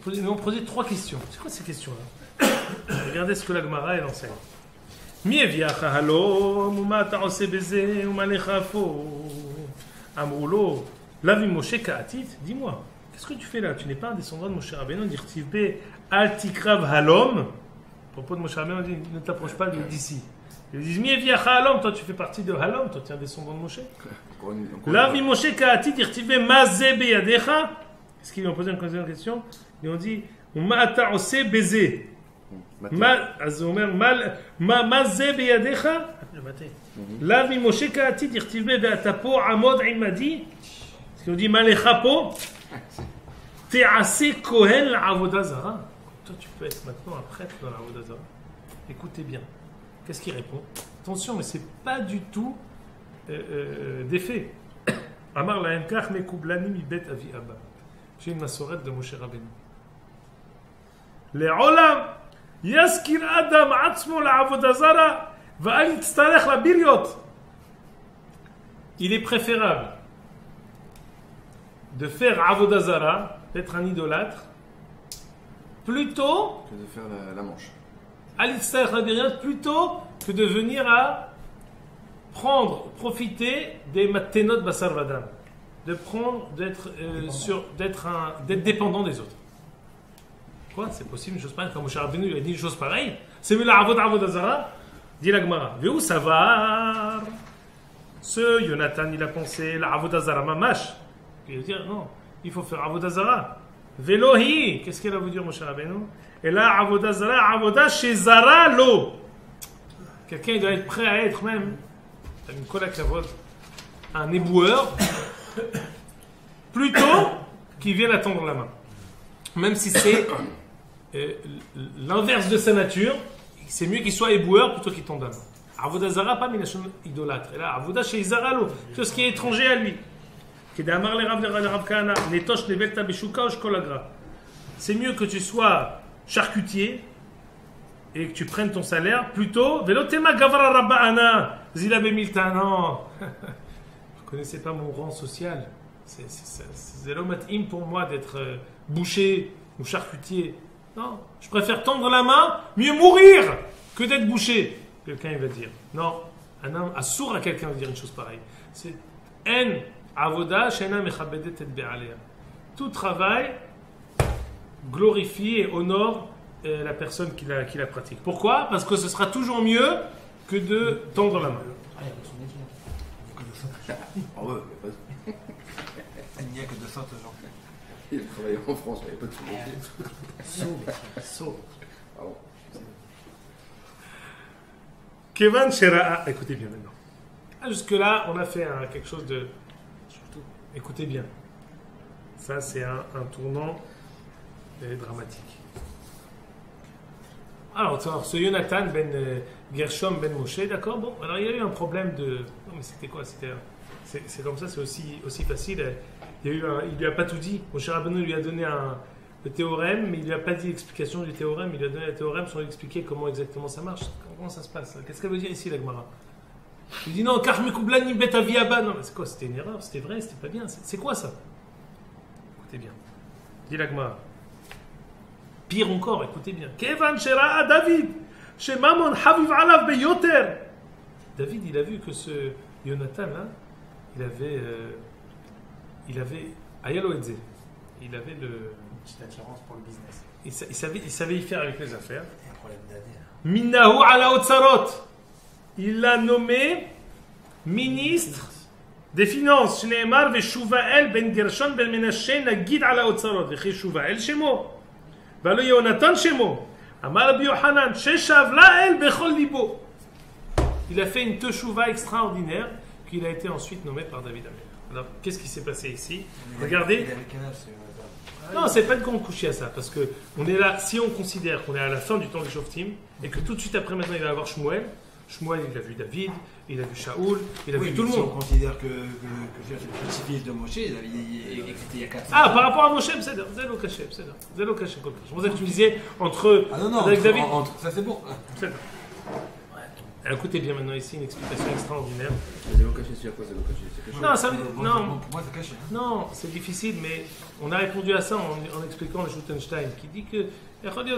Ils ont posé 3 questions. C'est quoi ces questions-là? Regardez ce que la Gemara elle enseigne. Dis-moi, qu'est-ce que tu fais là? Tu n'es pas un descendant de Moshe Rabbeinu. Dirtivbe altikrav halom. À propos de Moshe Rabbeinu, on dit ne t'approche pas d'ici. Ils disent halom, toi tu fais partie de Halom, toi tu es un descendant de Moshe. Lavi Moshe Ka'ati dirtivbe mazé beyadecha. Est-ce qu'ils lui ont posé une question? Ils ont dit Ma'ata ose baiser. Mazé beyadecha. Lavi Moshe Ka'ati dirtivbe ve'atapo amod imadi. Est-ce qu'ils ont dit Malechapo? Te'ase kohen l'avodah zara. Toi, tu peux être maintenant un prêtre dans l'avodah zara. Écoutez bien. Qu'est-ce qu'il répond? Attention, mais c'est pas du tout d'effet. Amar la enkach mekublani mi bet avi abba. J'ai une massorette de Moshe Rabbeinu. Le'olam yaskir adam atzmo l'avodah zara va'al yitztarech la biryot. Il est préférable de faire avodah zara, d'être un idolâtre, plutôt que de faire la manche. plutôt que de venir à profiter des matenot basar vadam, d'être dépendant des autres. Quoi? C'est possible une chose pareille? Quand Moshe Rabbeinu lui a dit une chose pareille, c'est mieux la avodah zara, dit la Gemara. Ve'u savar. Ce Jonathan, il a pensé la avodah zara mamash. Il veut dire non, il faut faire avodah zara. Velohi, qu'est-ce qu'elle a voulu dire Moshe Rabbeinu? Et là, avodah zara, avodah chez zara lo. Quelqu'un il doit être prêt à être même une kolakavod, un éboueur, plutôt qu'il vienne attendre la main. Même si c'est l'inverse de sa nature, c'est mieux qu'il soit éboueur plutôt qu'il tombe la main. Avodah zara, pas minashon idolâtre. Et là, avodah chez zara lo, tout ce qui est étranger à lui. C'est mieux que tu sois charcutier et que tu prennes ton salaire plutôt. Velotema gavra rabbaana zila bemilta. Non, vous connaissez pas mon rang social. C'est l'omatim pour moi d'être boucher ou charcutier. Non, je préfère tendre la main, mieux mourir que d'être boucher. Quelqu'un il va dire. Non, un homme assourd à quelqu'un va dire une chose pareille. C'est en avoda shena mechabedet et be'alea. Tout travail glorifie et honore la personne qui la pratique. Pourquoi? Parce que ce sera toujours mieux que de tendre la main. Il n'y a que de ça, ce genre. Il travaillait en France, il n'y avait pas de sous-métier. Saut. Pardon. Kevan Shera'a. Écoutez bien maintenant. Jusque-là, on a fait quelque chose de. Écoutez bien. Ça, c'est un tournant dramatique. Alors, ce Jonathan ben Gershom ben Moshe, d'accord? Bon, alors il y a eu un problème de. Non, mais c'était quoi? C'est comme ça, c'est aussi facile. Il lui a pas tout dit. Moshe Rabbeinu lui a donné le théorème, mais il lui a pas dit l'explication du théorème. Il lui a donné le théorème sans lui expliquer comment exactement ça marche. Comment ça se passe? Qu'est-ce qu'elle veut dire ici, la Gemara? Il dit non, Karmikublani bet aviaba. Non, mais c'est quoi? C'était une erreur, c'était vrai, c'était pas bien. C'est quoi ça? Écoutez bien. Dit la Gemara. Pire encore, écoutez bien. Kevan Shera'a David, Shemamon Haviv Alav Beyoter. David, il a vu que ce Jonathan là, il avait Ayalo Edze. Il avait une petite attirance pour le business. Il savait y faire avec les affaires. Il y a un problème d'année. Minnahu ala Otsarot. Il l'a nommé ministre des Finances. Shneemar ve'shuvael ben Gershon ben Menashe nagid ala Otsarot. Ve'shuvael shemo. Valo Yonatan shemo. Amar Rabbi Yohanan sheshav la'el bechol libo. Il a fait une teshuva extraordinaire qu'il a été ensuite nommé par David Amelech. Alors, qu'est-ce qui s'est passé ici? Regardez. Non, c'est pas de grande coucher à ça, parce que on est là, si on considère qu'on est à la fin du temps des Shoftim, et que tout de suite après maintenant il va y avoir Shmuel, il a vu David, il a vu Shaoul, il a vu tout le si monde. on considère que le petit-fils de Moshe, il y a 400 Ah, par rapport à Moshe, c'est Zélo Kaché, c'est Zélo Kaché. C'est pour ça que tu disais entre avec David. Ça c'est bon. Écoutez bien maintenant ici une explication extraordinaire. Zélo caché, c'est quoi Zélo caché? C'est quelque chose. Non, ça veut dire, non. Pour moi, c'est caché. Non, c'est difficile, mais on a répondu à ça en expliquant le Schuttenstein, qui dit que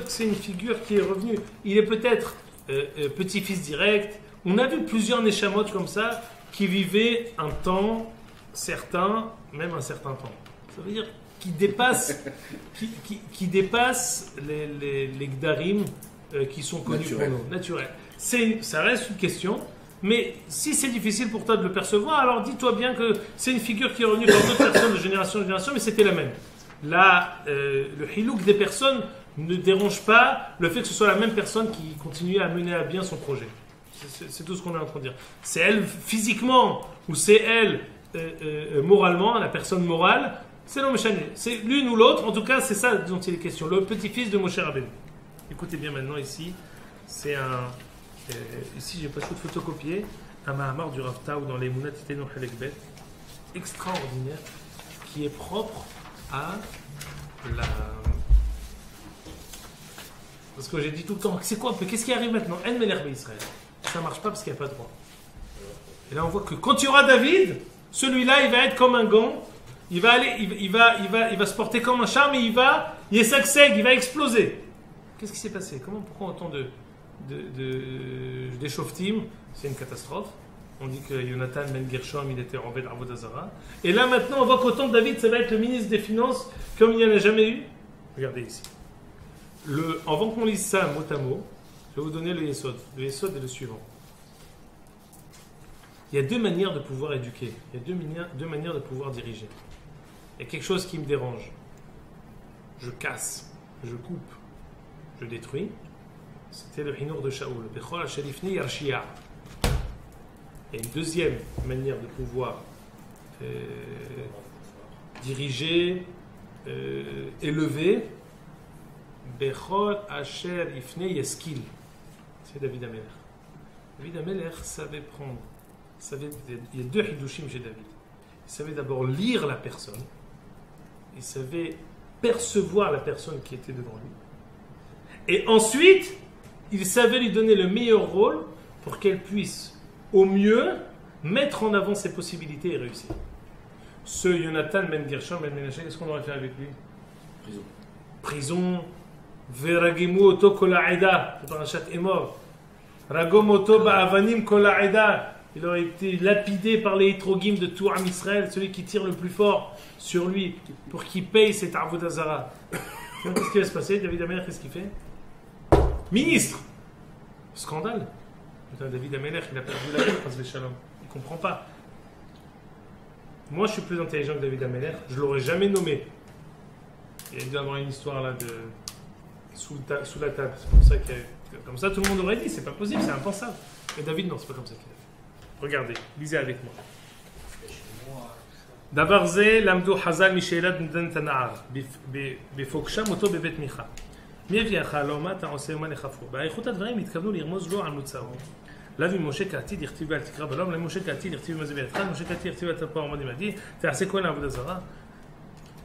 c'est une figure qui est revenue. Il est peut-être petit-fils direct. On a vu plusieurs Neshamot comme ça, qui vivaient un temps certain, même un certain temps. Ça veut dire qui dépassent, qui dépassent les Gdarim qui sont connus pour nous, naturels. Ça reste une question. Mais si c'est difficile pour toi de le percevoir, alors dis-toi bien que c'est une figure qui est revenue dans d'autres personnes de génération en génération, mais c'était la même. Là, le hilouk des personnes ne dérange pas le fait que ce soit la même personne qui continue à mener à bien son projet. C'est tout ce qu'on est en train de dire. C'est elle physiquement ou c'est elle moralement, la personne morale, c'est l'homme chané. C'est l'une ou l'autre, en tout cas c'est ça dont il est question. Le petit-fils de Moshe Rabbeinu. Écoutez bien maintenant ici, c'est un... ici, j'ai pas choisi de photocopier un Mahamar du Rav Tao dans les Mounat Titenu Halekbet, extraordinaire, qui est propre à la. Parce que j'ai dit tout le temps, c'est quoi? Qu'est-ce qui arrive maintenant? En Meler Israël. Ça marche pas parce qu'il n'y a pas de droit. Et là, on voit que quand il y aura David, celui-là, il va être comme un gant. Il va aller, il va se porter comme un chat, mais il va s'accède, il va exploser. Qu'est-ce qui s'est passé? Pourquoi autant de des Shoftim, c'est une catastrophe. On dit que Jonathan Ben Gershom, il était enlevé de Avodah Zarah. Et là, maintenant, on voit qu'au temps de David, ça va être le ministre des Finances, comme il n'y en a jamais eu. Regardez ici. Avant qu'on lise ça mot à mot, je vais vous donner le Yesod. Le Yesod est le suivant. Il y a deux manières de pouvoir éduquer. Il y a deux manières de pouvoir diriger. Il y a quelque chose qui me dérange. Je casse, je coupe, je détruis. C'était le Hinour de Shaoul. Bechol ha-sharifni yarshia. Il y a une deuxième manière de pouvoir diriger, élever. Bechol asher ifne yaskil. C'est David Amelech. David Amelech savait prendre. Il y a deux hidushim chez David. Il savait d'abord lire la personne. Il savait percevoir la personne qui était devant lui. Et ensuite, il savait lui donner le meilleur rôle pour qu'elle puisse au mieux mettre en avant ses possibilités et réussir. Ce Jonathan Ben Gershom Ben Menashe, qu'est-ce qu'on aurait fait avec lui? Prison. Veragimu oto kol ha'eda. Le parashat est mort. Ragom oto ba'avanim kol ha'eda. Il aurait été lapidé par les Hitrogim de tout Am Israël, celui qui tire le plus fort sur lui pour qu'il paye cet Avodah Zarah. Qu'est-ce qui va se passer? David Amelech, qu'est-ce qu'il fait? Ministre. Scandale. Putain, David Amelech, il a perdu la vie, parce que Shalom. Il ne comprend pas. Moi, je suis plus intelligent que David Amelech. Je ne l'aurais jamais nommé. Il y a dû avoir une histoire là de sous la table. C'est pour ça comme ça, tout le monde aurait dit, c'est pas possible, c'est impensable. Et David, non, c'est pas comme ça qu'il a fait. Regardez, lisez avec moi. דבר זה למדו חז"ל משאלת נתנת הנער בפוגשם אותו בבית מיכה. מי הביאך לו מה אתה עושה ומה לחפרו? באריכות הדברים התכוונו לרמוז לו על מוצאו. לאו עם משה כעתיד יכתיב אל תקרא בלום, למשה כעתיד יכתיב מה זה בידך, משה כעתיד יכתיב את הפעם עמוד עמדי, תעשה כהן לעבודה זרה.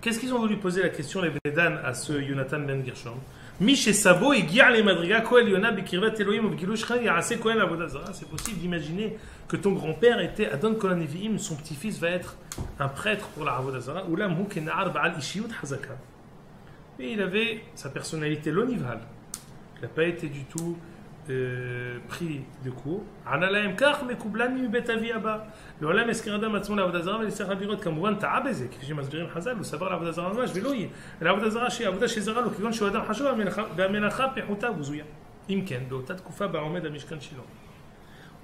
Qu'est-ce qu'ils ont voulu poser la question, les Védan, à ce Jonathan Ben Gershom? C'est possible d'imaginer que ton grand-père était Adon Kol HaNevi'im, son petit-fils va être un prêtre pour la Avodah Zarah. Et il avait sa personnalité l'onival. Il n'a pas été du tout pris de court. לעולם יזכיר אדם עצמו לעבודה זרה ולצריך לראות כמובן טעה בזה, כפי שמסבירים חז"ל, הוא סבר לעבודה זרה ממש ולא יהיה. אלא עבודה זרה שהיא עבודה שזרה לו, כגון שהוא אדם חשוב והמלאכה פחותה ובזויה. אם כן, באותה תקופה בה עומד המשכן שילה.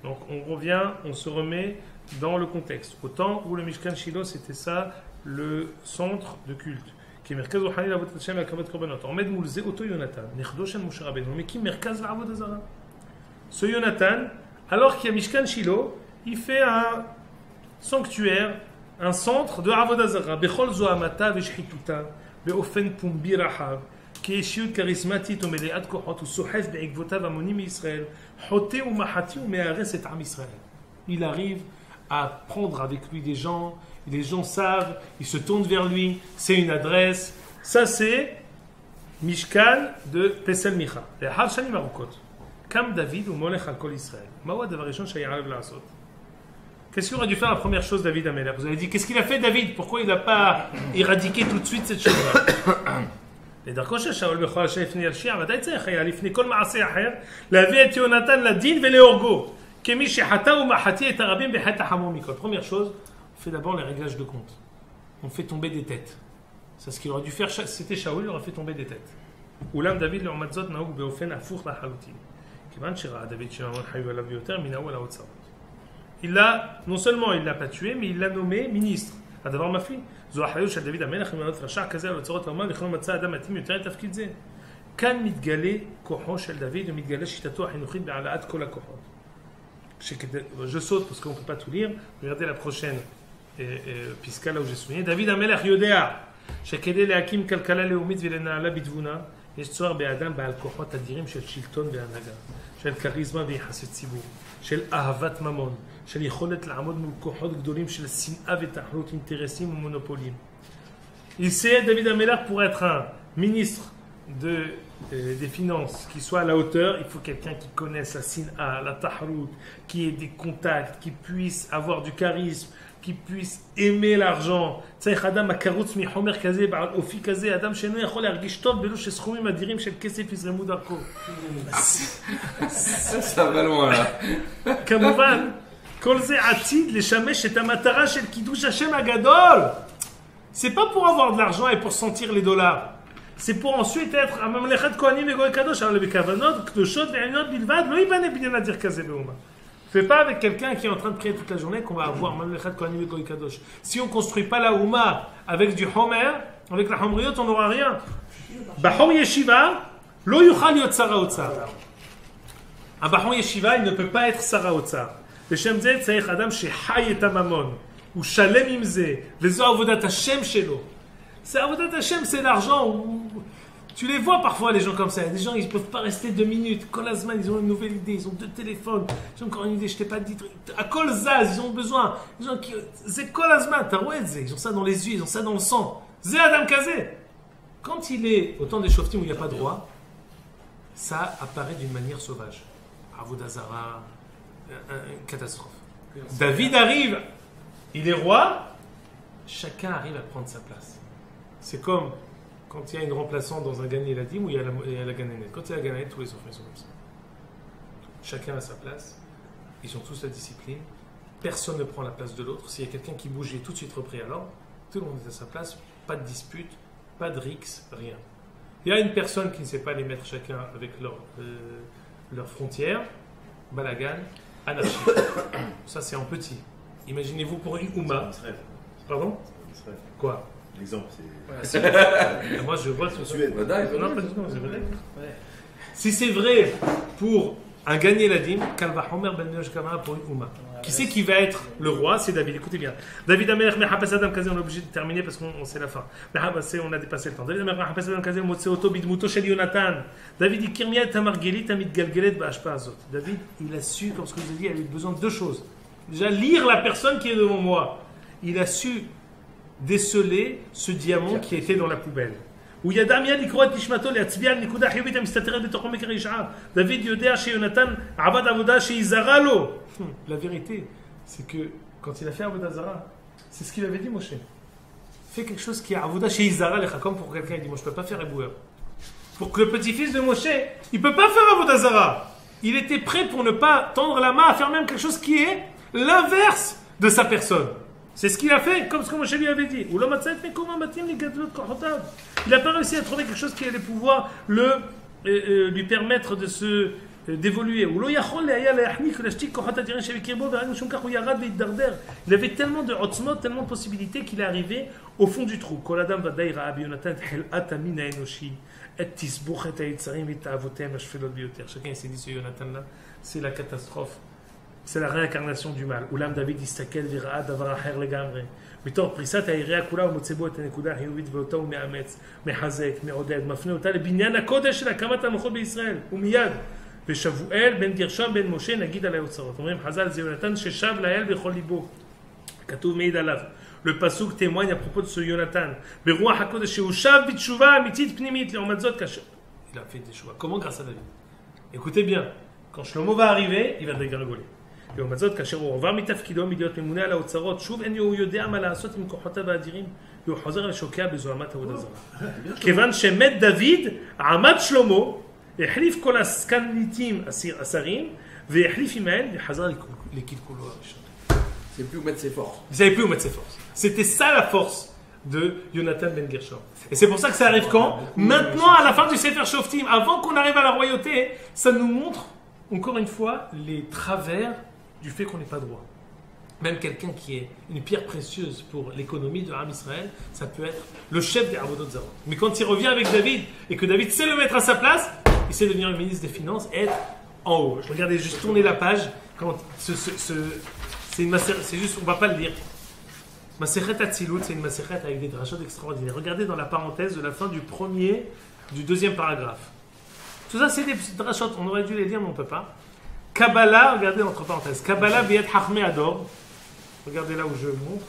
Donc on revient, on se remet dans le contexte. Au temps où le Mishkan Shiloh, c'était ça, le centre de culte. qui est מרכז רוחני לעבודת השם והקרבת קורבנות. עומד מול זה אותו יונתן, נכדו של משה רבנו, הוא מקים מרכז לעבודה זרה. Ce Jonathan, alors qu'il y a Mishkan Shiloh, il fait un sanctuaire, un centre de Avodah Zarah, בכל זוהמתה ושחיתותה, באופן פומבי רחב, כאישיות כריזמטית ומלאת כוחות, הוא סוחף בעקבותיו המונים מישראל, חוטא ומחתי ומארס את עם ישראל. Il arrive à prendre avec lui des gens, les gens savent, ils se tournent vers lui, c'est une adresse. Ça c'est Mishkan de Pesel Micha. לאחר שנים ארוכות, קם דוד ומולך על כל ישראל. מהו הדבר הראשון שהיה עליו לעשות? Qu'est-ce qu'il aurait dû faire la première chose David Amelech? Vous avez dit, qu'est-ce qu'il a fait David? Pourquoi il n'a pas éradiqué tout de suite cette chose-là? לדרכו של שאול בכל אשר לפני ירשיע, ודאי צריך היה לפני כל מעשה אחר, להביא את יונתן לדין ולהורגו, כמי שחטא ומחתי את הרבים בחטא החמור מכל. Première chose, on fait d'abord les réglages de compte. On fait tomber des têtes. C'est ce qu'il aurait dû faire, c'était Shaoul, il aurait fait tomber des têtes. אולם דוד לעומת זאת נהוג באופן הפוך לחלוטין. כיוון שראה דוד שמעון חיו עליו ביותר, מנהו על האוצרות. Non seulement il ne l'a pas tué, mais il l'a nommé ministre. הדבר מפליא. זו האחריות של דוד המלך למנות רשע כזה על אוצרות האומה, וכן לא מצא אדם מתאים יותר לתפקיד זה. כאן מתגלה כוחו של דוד ומתגלה שיטתו החינוכית בהעלאת כל הכוחות. Je saute parce qu'on ne peut pas tout lire. Regardez la prochaine פסקה là où j'ai souligné. דוד המלך יודע שכדי להקים כלכלה לאומית ולנהלה בתבונה, יש צורך באדם בעל כוחות אדירים של שלטון והנהגה, של כריזמה ויחסי ציבור, של אהבת ממון, של יכולת לעמוד מול כוחות גדולים של שנאה ותחרות, אינטרסים ומונופולים. Il sait, David Amelech, pour être un ministre des finances qui soit à la hauteur, il faut quelqu'un qui connaisse la sin'a, la tahrout, qui ait des contacts, qui puisse avoir du charisme, qui puisse aimer l'argent. צריך אדם הקרוץ מחומר כזה, בעל אופי כזה, אדם שאינו יכול להרגיש טוב בלא שסכומים אדירים של כסף יזרמו דרכו. Ça va loin là. כמובן, כל זה עתיד לשמש את המטרה של קידוש השם הגדול. C'est pas pour avoir de l'argent et pour sentir les dollars. C'est pour ensuite être הממלכת כהנים וגוי קדוש, אבל בכוונות קדושות ועליונות בלבד, לא ייבנה בניין אדיר כזה באומה. Fais pas avec quelqu'un qui est en train de prier toute la journée qu'on va avoir mamlechat kohanim et goy kadosh. Si on construit pas la Houma avec du homer, avec la homriot, on n'aura rien. Bahom yeshiva, lo yuchal yot sara otsar. Un bahom yeshiva, il ne peut pas être sara otsar. Beshem zeh tzarich adam shechay et hamamon, ou shalem im zeh, vezo avodat Hashem shelo. C'est avodat Hashem, c'est l'argent. Tu les vois parfois, les gens comme ça. Des gens, ils ne peuvent pas rester 2 minutes. Kolazman, ils ont une nouvelle idée. Ils ont 2 téléphones. J'ai encore une idée, je t'ai pas dit. À Kolzaz, ils ont besoin. Les gens qui. C'est Kolazman, ils ont ça dans les yeux, ils ont ça dans le sang. Zé Adam Kazé. Quand il est au temps des Shoftim où il n'y a pas de roi, ça apparaît d'une manière sauvage. Avodazara, une catastrophe. David arrive, il est roi, chacun arrive à prendre sa place. C'est comme. Quand il y a une remplaçante dans un Gané Eladim où il y a la Ganénette. Quand il y a la Ganénette, tous les enfants sont comme ça. Chacun a sa place. Ils ont tous la discipline. Personne ne prend la place de l'autre. S'il y a quelqu'un qui bouge, il est tout de suite repris alors. Tout le monde est à sa place. Pas de dispute, pas de rix, rien. Il y a une personne qui ne sait pas les mettre chacun avec leurs frontières. Balagan, anarchie. Ça, c'est en petit. Imaginez-vous pour une Ouma. Pardon ? Quoi ? L'exemple, c'est. Moi, je vois sur Suède. Non, pas du tout, c'est vrai. Si c'est vrai pour un gagné l'Adim, Kalva Homer Ben Neosh Kamara pour une Ouma. Qui c'est qui va être le roi? C'est David. Écoutez bien. David Amelech Mechapas Adam Kazé, on est obligé de terminer parce qu'on sait la fin. On a dépassé le temps. David Amelech Mechapas Adam Kazé, Motse Oto Bidmuto Shel Yonatan. David dit Kirmiat Tamargelit Amit Galgelet Bashpa Azot. David, il a su, comme ce que je vous ai dit, il a eu besoin de 2 choses. Déjà, lire la personne qui est devant moi. Il a su déceler ce diamant qui était dans la poubelle. David יודע שיונתן עבד עבודה שיזרה לו. La vérité, c'est que quand il a fait Avodah Zara, c'est ce qu'il avait dit Moshe. Fais quelque chose qui est Avodah שיזרה לך, comme pour quelqu'un qui dit moi je peux pas faire éboueur. Pour que le petit-fils de Moshe, il peut pas faire Avodah Zara. Il était prêt pour ne pas tendre la main à faire même quelque chose qui est l'inverse de sa personne. C'est ce qu'il a fait, comme ce que Moshe lui avait dit. Il n'a pas réussi à trouver quelque chose qui allait pouvoir lui permettre d'évoluer. Il avait tellement de hotzmot, tellement de possibilités qu'il est arrivé au fond du trou. Chacun s'est dit ce Yonatan-là, c'est la catastrophe. C'est la réincarnation du mal. Oulam David istakel vira davar acher legamre. מתוך פריסת היריעה כולה הוא מוצא בו את הנקודה החיובית ואותה הוא מאמץ, מחזק, מעודד, מפנה אותה לבניין הקודש של הקמת המלכות בישראל, ומיד. ושבואל בן גרשם בן משה נגיד על האוצרות. אומרים חז"ל זה יונתן ששב לאל בכל ליבו. כתוב מעיד עליו. Le pasuk témoigne à propos de ce Yonatan. ברוח הקודש שהוא שב בתשובה אמיתית פנימית, לעומת זאת כאשר. Il a fait des choix. Comment grâce à David? Écoutez bien, quand Shlomo va arriver, il va dégringoler. לעומת זאת, כאשר הוא עבר מתפקידו מלהיות ממונה על האוצרות, שוב אין הוא יודע מה לעשות עם כוחותיו האדירים, והוא חוזר לשוקע בזוהמת עבודה זרה. כיוון שמת דוד, עמד שלמה, החליף כל הסקנליטים השרים, והחליף עמהם, וחזר לקלקולו הראשון. C'est plus où mettre ses forces. Vous savez plus où mettre ses forces. C'était ça la force de Yonatan ben Gershom. Et c'est pour ça que ça arrive quand? Maintenant, à la fin du Sefer Shoftim, avant qu'on arrive à la royauté, ça nous montre, encore une fois, les travers du fait qu'on n'est pas droit. Même quelqu'un qui est une pierre précieuse pour l'économie de Ham Israël, ça peut être le chef des Avodot Zarot. Mais quand il revient avec David, et que David sait le mettre à sa place, il sait devenir le ministre des Finances et être en haut. Je regardais juste tourner la page, quand c'est une maseret, c'est juste, on ne va pas le lire. Maseret Atzilut, c'est une maseret avec des drachot extraordinaires. Regardez dans la parenthèse de la fin du deuxième paragraphe. Tout ça, c'est des drachot, on aurait dû les lire, mais on ne peut pas. Kabbalah, regardez entre parenthèses, Kabbalah Biat Hachme Ador, regardez là où je montre,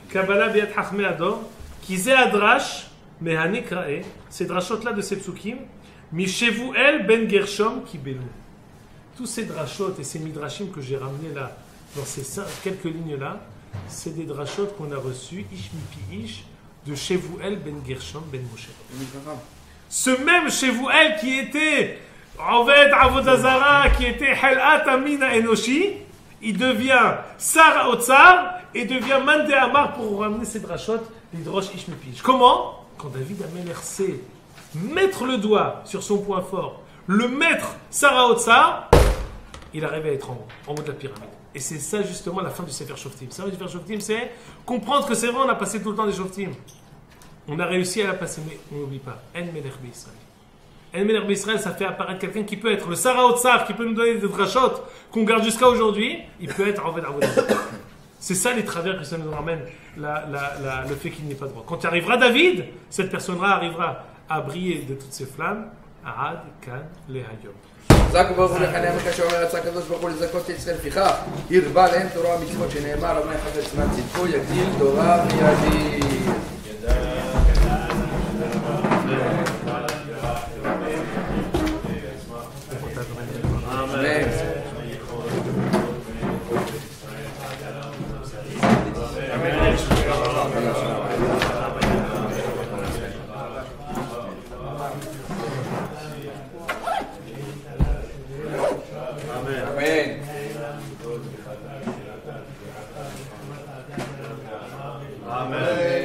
Kabbalah Biat Hachme Ador, qui zé adrash, mehane krae, ces drachot-là de ces psukim, Mishevuel ben Gershom qui belou. Tous ces drachot et ces midrashim que j'ai ramenés là, dans ces quelques lignes-là, c'est des drachot qu'on a reçus, Ish Mipi Ish, de Shevuel ben Gershom ben Moshe. Ce même Shevuel qui était Oved Avodazara, qui était Helat Amina Enoshi, il devient Sar Otsar et devient Mandé Amar pour ramener ses drachot, l'Hidrosh Ish Mipi Ish. Comment? Quand David Ameler sait mettre le doigt sur son point fort, le mettre Sarah Otsar, il arrive à être en haut de la pyramide. Et c'est ça justement la fin du Sefer Shoftim. Ça, le Sefer Shoftim, c'est comprendre que c'est vrai, on a passé tout le temps des Shoftim. On a réussi à la passer, mais on n'oublie pas. En Melech B'Israël. En Melech B'Israël, ça fait apparaître quelqu'un qui peut être le Sarah Otsar, qui peut nous donner des drachot qu'on garde jusqu'à aujourd'hui. Il peut être Oved Avodazara. C'est ça les travers que ça nous ramène, le fait qu'il n'est pas droit. Quand il arrivera David, cette personne-là arrivera à briller de toutes ses flammes. Ad kan lehayom. חזק וברוך הוא לחני עמך שאומר רצה הקדוש ברוך הוא לזכות את ישראל לפיכך הרבה להם תורה ומצוות שנאמר אבני חפץ זמן צדקו יגדיל תורה ויאדיר. Amen.